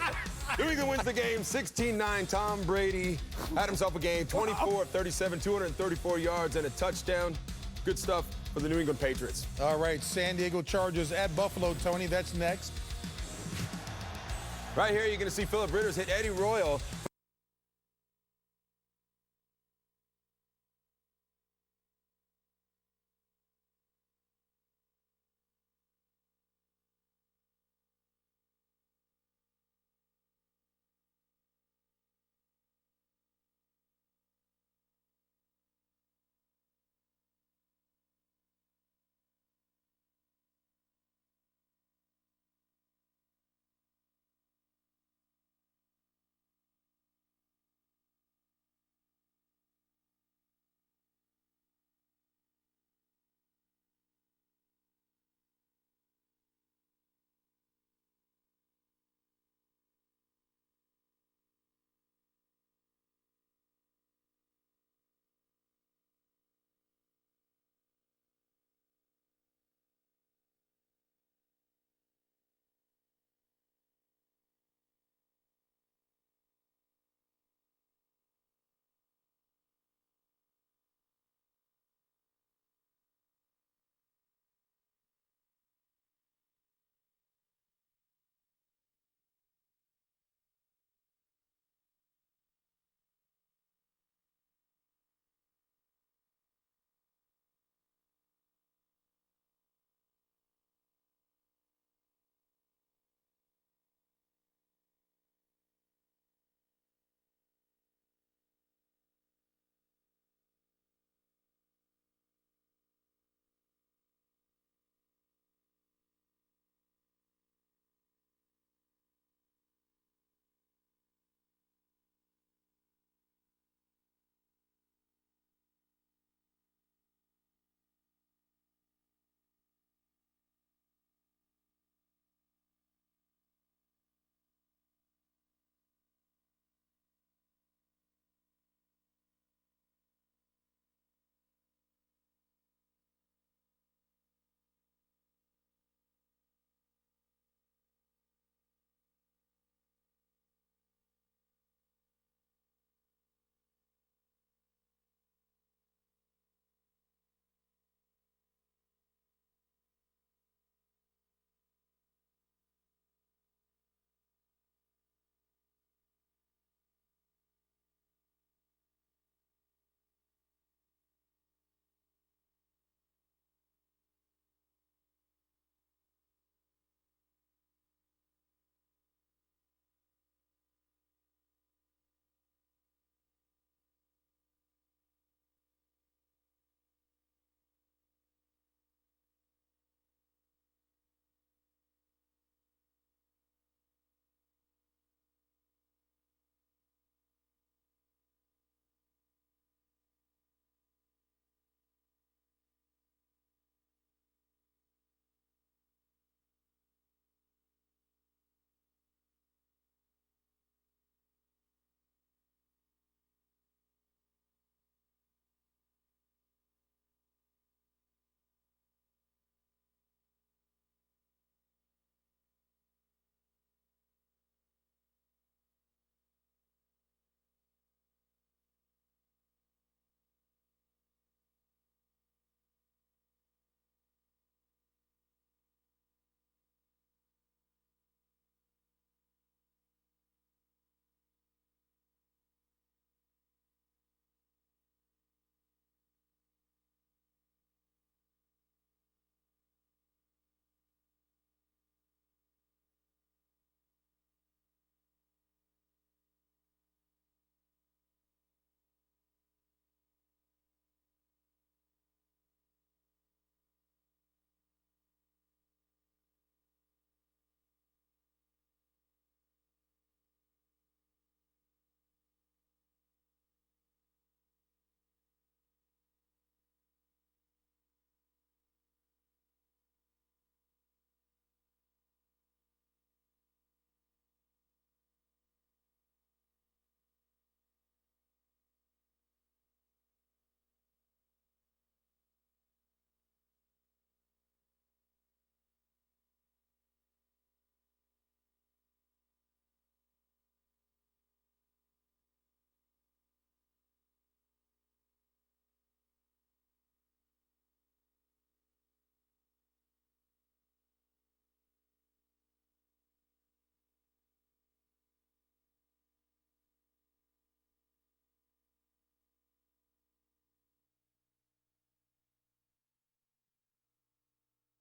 New England wins the game, 16-9. Tom Brady had himself a game, 24 of 37, 234 yards and a touchdown. Good stuff for the New England Patriots. All right, San Diego Chargers at Buffalo, Tony. That's next. Right here, you're going to see Philip Rivers hit Eddie Royal.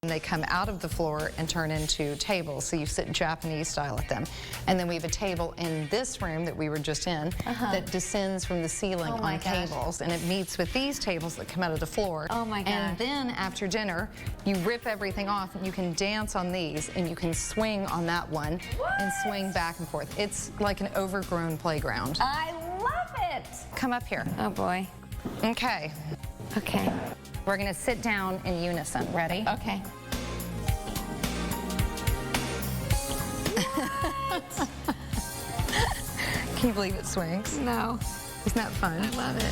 They come out of the floor and turn into tables, so you sit Japanese style at them. And then we have a table in this room that we were just in that descends from the ceiling on cables, and it meets with these tables that come out of the floor. Oh my gosh. And then after dinner, you rip everything off, and you can dance on these, and you can swing on that one and swing back and forth. It's like an overgrown playground. I love it. Come up here. Oh boy. Okay. Okay. We're gonna sit down in unison. Ready? Okay. Can you believe it swings? No. Isn't that fun? I love it.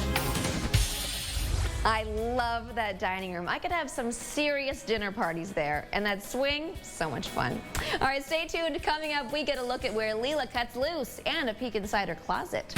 I love that dining room. I could have some serious dinner parties there. And that swing, so much fun. All right, stay tuned. Coming up, we get a look at where Leela cuts loose and a peek inside her closet.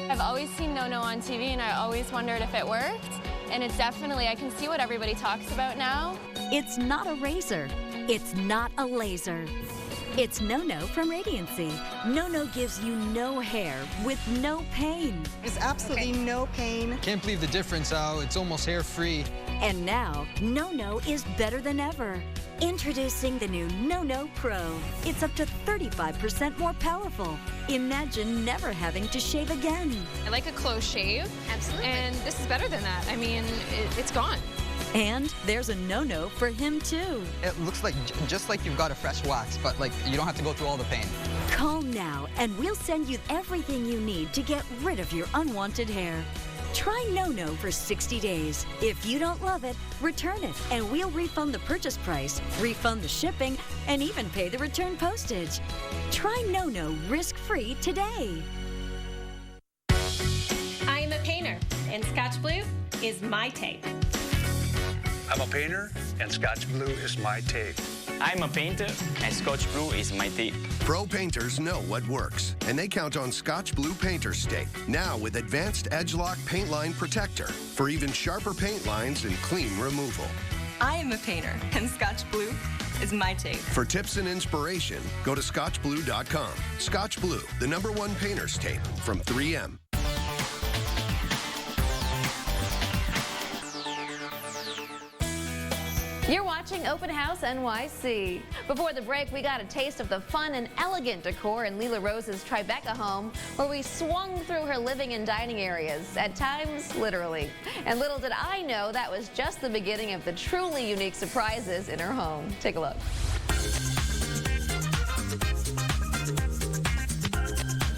I've always seen No No on TV, and I always wondered if it worked. And it's definitely, I can see what everybody talks about now. It's not a razor. It's not a laser. It's No No from Radiancy. No No gives you no hair with no pain. There's absolutely no pain. Can't believe the difference, Al. It's almost hair-free. And now, No No is better than ever. Introducing the new No No Pro. It's up to 35% more powerful. Imagine never having to shave again. I like a close shave. Absolutely. And this is better than that. I mean, it's gone. And there's a No No for him too. It looks like just like you've got a fresh wax, but like you don't have to go through all the pain. Call now and we'll send you everything you need to get rid of your unwanted hair. Try No No for 60 days. If you don't love it, return it and we'll refund the purchase price, refund the shipping, and even pay the return postage. Try No No risk-free today. I'm a painter, and Scotch Blue is my tape. I'm a painter, and Scotch Blue is my tape. I'm a painter, and Scotch Blue is my tape. Pro painters know what works, and they count on Scotch Blue Painter's Tape. Now with advanced Edge-Lock Paint Line Protector for even sharper paint lines and clean removal. I am a painter, and Scotch Blue is my tape. For tips and inspiration, go to ScotchBlue.com. Scotch Blue, the #1 painter's tape from 3M. You're watching Open House NYC. Before the break, we got a taste of the fun and elegant decor in Leela Rose's Tribeca home, where we swung through her living and dining areas, at times literally. And little did I know that was just the beginning of the truly unique surprises in her home. Take a look.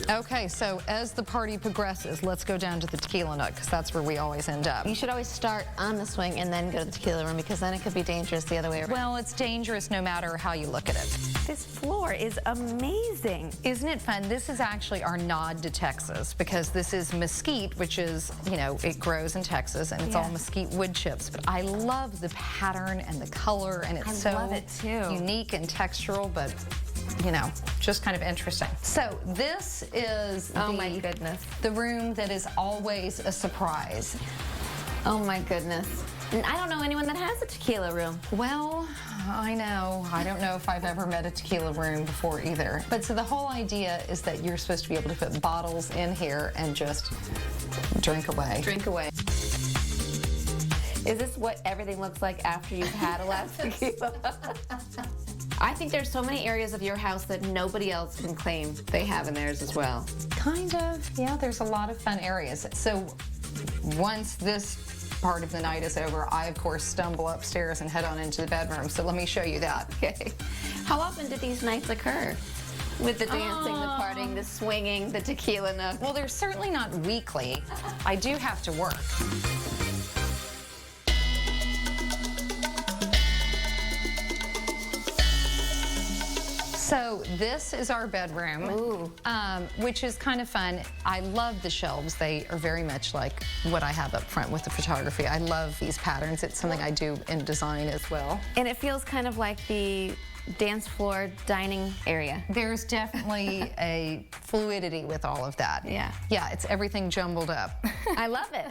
Okay, so as the party progresses, let's go down to the tequila nook, because that's where we always end up. You should always start on the swing and then go to the tequila room, because then it could be dangerous the other way around. Well, it's dangerous no matter how you look at it. This floor is amazing. Isn't it fun? This is actually our nod to Texas, because this is mesquite, which is, you know, it grows in Texas, and it's all mesquite wood chips. But I love the pattern and the color, and it's I love it too. Unique and textural, but you know, just kind of interesting. So this is my goodness, the room that is always a surprise. Oh my goodness. And I don't know anyone that has a tequila room. Well, I know. I don't know if I've ever met a tequila room before either. But so the whole idea is that you're supposed to be able to put bottles in here and just drink away. Drink away. Is this what everything looks like after you've had a last tequila? I think there's so many areas of your house that nobody else can claim they have in theirs as well. Kind of, yeah, there's a lot of fun areas. So once this part of the night is over, I, of course, stumble upstairs and head on into the bedroom. So let me show you that. Okay. How often do these nights occur? With the dancing, the partying, the swinging, the tequila nook? Well, they're certainly not weekly. I do have to work. So this is our bedroom, which is kind of fun. I love the shelves. They are very much like what I have up front with the photography. I love these patterns. It's something I do in design as well. And it feels kind of like the dance floor dining area. There's definitely a fluidity with all of that. Yeah. Yeah, it's everything jumbled up. I love it.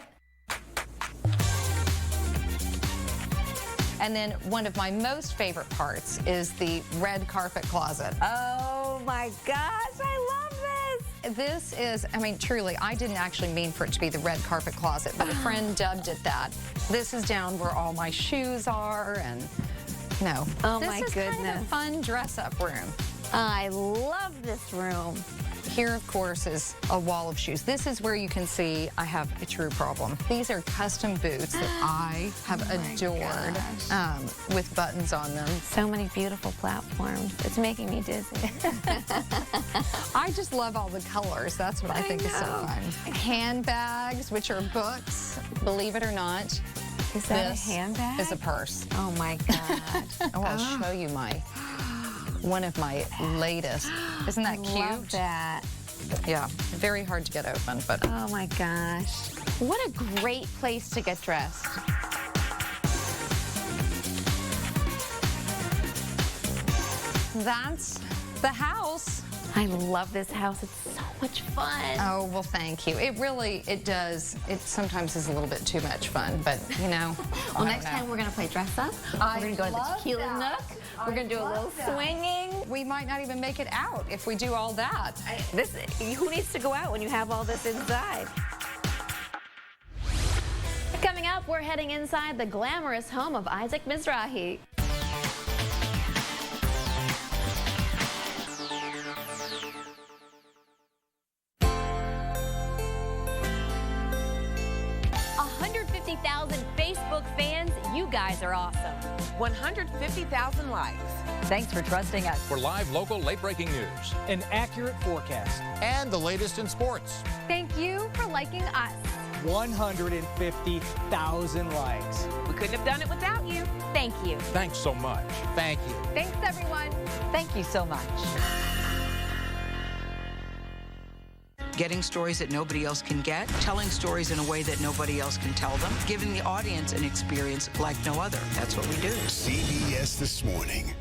And then one of my most favorite parts is the red carpet closet. Oh my gosh, I love this. This is, I mean, truly, I didn't actually mean for it to be the red carpet closet, but a friend dubbed it that. This is down where all my shoes are, and no. Oh my goodness. This is kind of a fun dress-up room. I love this room. Here, of course, is a wall of shoes. This is where you can see I have a true problem. These are custom boots that I have adored with buttons on them. So many beautiful platforms. It's making me dizzy. I just love all the colors. That's what I think is so fun. Handbags, which are books, believe it or not. Is that this a handbag? Is a purse. Oh my God. Oh, I'll show you one of my latest. Isn't that cute? I love that. Yeah, very hard to get open, but. Oh my gosh. What a great place to get dressed. That's the house. I love this house. It's so much fun. Oh, well, thank you. It does. It sometimes is a little bit too much fun, but, you know. Well, next time we're going to play dress up. We're going to go to the tequila nook. We're going to do a little swinging. We might not even make it out if we do all that. Who needs to go out when you have all this inside? Coming up, we're heading inside the glamorous home of Isaac Mizrahi. Facebook fans, you guys are awesome. 150,000 likes. Thanks for trusting us. For live, local, late-breaking news. An accurate forecast. And the latest in sports. Thank you for liking us. 150,000 likes. We couldn't have done it without you. Thank you. Thanks so much. Thank you. Thanks, everyone. Thank you so much. Getting stories that nobody else can get, telling stories in a way that nobody else can tell them, giving the audience an experience like no other. That's what we do. CBS This Morning.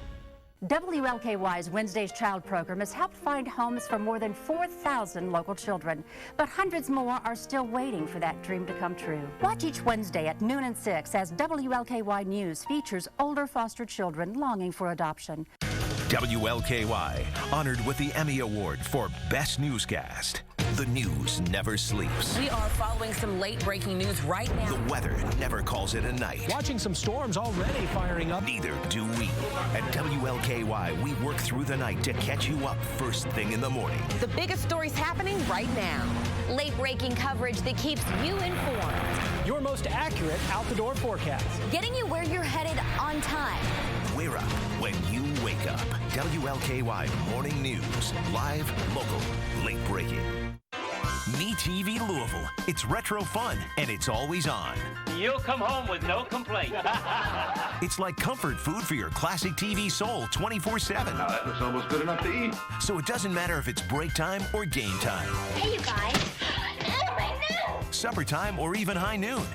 WLKY's Wednesday's Child program has helped find homes for more than 4,000 local children, but hundreds more are still waiting for that dream to come true. Watch each Wednesday at noon and 6 as WLKY News features older foster children longing for adoption. WLKY, honored with the Emmy Award for Best Newscast. The news never sleeps. We are following some late-breaking news right now. The weather never calls it a night. Watching some storms already firing up. Neither do we. At WLKY, we work through the night to catch you up first thing in the morning. The biggest stories happening right now. Late-breaking coverage that keeps you informed. Your most accurate out-the-door forecast. Getting you where you're headed on time. We're up when you wake up. WLKY Morning News. Live, local, late-breaking. MeTV Louisville. It's retro fun, and it's always on. You'll come home with no complaint. It's like comfort food for your classic TV soul 24/7. Now that looks almost good enough to eat. So it doesn't matter if it's break time or game time. Hey, you guys. Supper time or even high noon.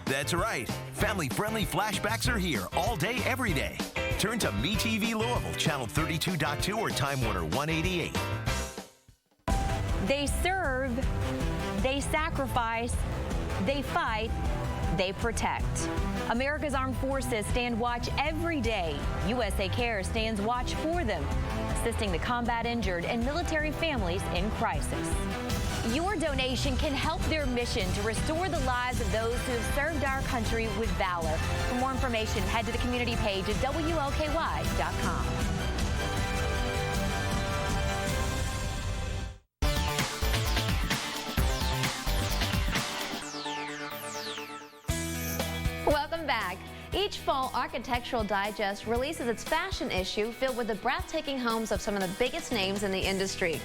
That's right. Family-friendly flashbacks are here all day, every day. Turn to MeTV Louisville, channel 32.2 or Time Warner 188. They serve, they sacrifice, they fight, they protect. America's armed forces stand watch every day. USA Cares stands watch for them, assisting the combat injured and military families in crisis. Your donation can help their mission to restore the lives of those who have served our country with valor. For more information, head to the community page at WLKY.com. Welcome back. Each fall, Architectural Digest releases its fashion issue filled with the breathtaking homes of some of the biggest names in the industry.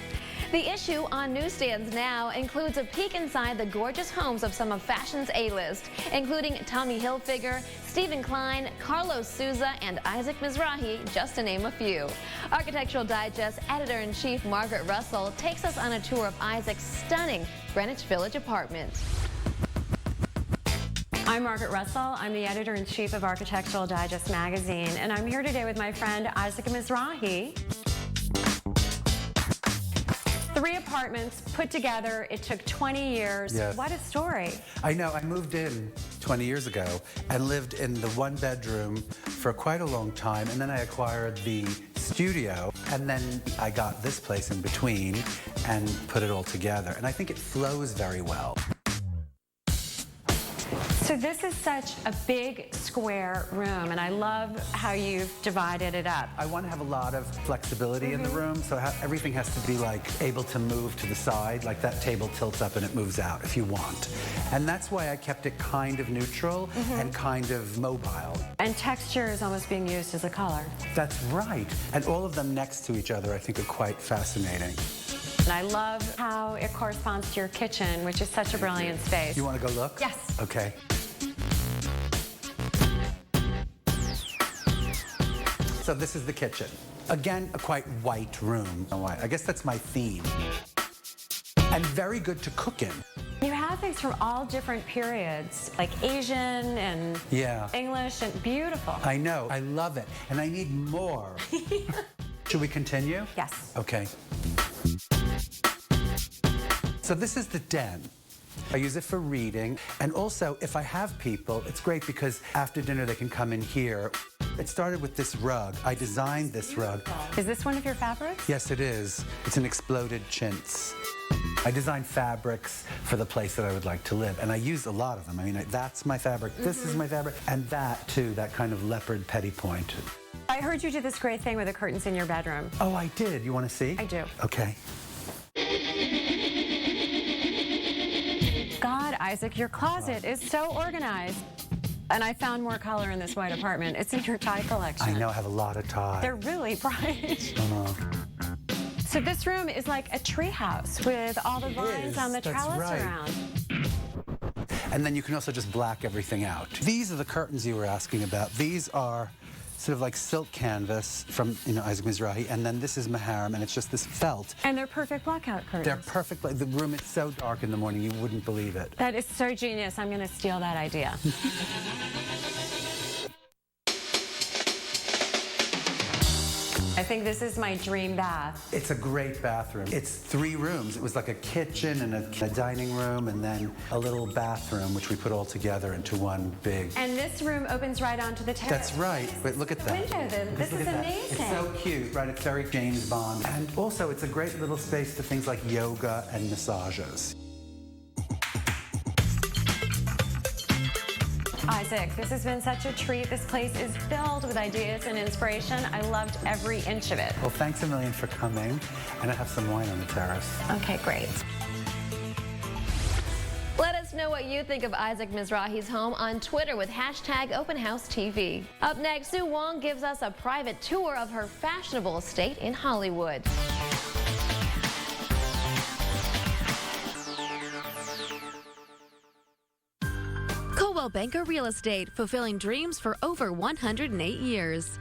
The issue on newsstands now includes a peek inside the gorgeous homes of some of fashion's A-list, including Tommy Hilfiger, Stephen Klein, Carlos Souza, and Isaac Mizrahi, just to name a few. Architectural Digest editor-in-chief Margaret Russell takes us on a tour of Isaac's stunning Greenwich Village apartment. I'm Margaret Russell. I'm the editor-in-chief of Architectural Digest magazine, and I'm here today with my friend Isaac Mizrahi. 3 apartments put together. It took 20 years. Yes. What a story. I know. I moved in 20 years ago and lived in the 1-bedroom for quite a long time, and then I acquired the studio, and then I got this place in between and put it all together. And I think it flows very well. So this is such a big square room, and I love how you've divided it up. I want to have a lot of flexibility in the room, so everything has to be like able to move to the side, like that table tilts up and it moves out if you want. And that's why I kept it kind of neutral and kind of mobile. And texture is almost being used as a color. That's right. And all of them next to each other I think are quite fascinating. And I love how it corresponds to your kitchen, which is such a brilliant space. You want to go look? Yes. Okay. So this is the kitchen. Again, a quite white room. I guess that's my theme. And very good to cook in. You have things from all different periods, like Asian and English, and beautiful. I know. I love it. And I need more. Should we continue? Yes. Okay. So this is the den. I use it for reading. And also, if I have people, it's great because after dinner they can come in here. It started with this rug. I designed this rug. Is this one of your fabrics? Yes, it is. It's an exploded chintz. I designed fabrics for the place that I would like to live, and I use a lot of them. I mean, that's my fabric, this is my fabric, and that, too, that kind of leopard petty point. I heard you do this great thing with the curtains in your bedroom. Oh, I did. You want to see? I do. Okay. God, Isaac, your closet is so organized. And I found more color in this white apartment. It's in your tie collection. I know, I have a lot of ties. They're really bright. Oh, So this room is like a treehouse with all the vines on the trellis around. And then you can also just black everything out. These are the curtains you were asking about. These are sort of like silk canvas from, Isaac Mizrahi, and then this is Maharam, and it's just this felt. And they're perfect blackout curtains. They're perfect. The room is so dark in the morning, you wouldn't believe it. That is so genius. I'm going to steal that idea. I think this is my dream bath. It's a great bathroom. It's 3 rooms. It was like a kitchen and a dining room and then a little bathroom, which we put all together into one big... And this room opens right onto the terrace. That's right. But look at that. Window, this is amazing. It's so cute, right? It's very James Bond. And also, it's a great little space for things like yoga and massages. Isaac, this has been such a treat. This place is filled with ideas and inspiration. I loved every inch of it. Well, thanks a million for coming. And I have some wine on the terrace. Okay, great. Let us know what you think of Isaac Mizrahi's home on Twitter with #OpenHouseTV. Up next, Sue Wong gives us a private tour of her fashionable estate in Hollywood. Coldwell Banker Real Estate, fulfilling dreams for over 108 years.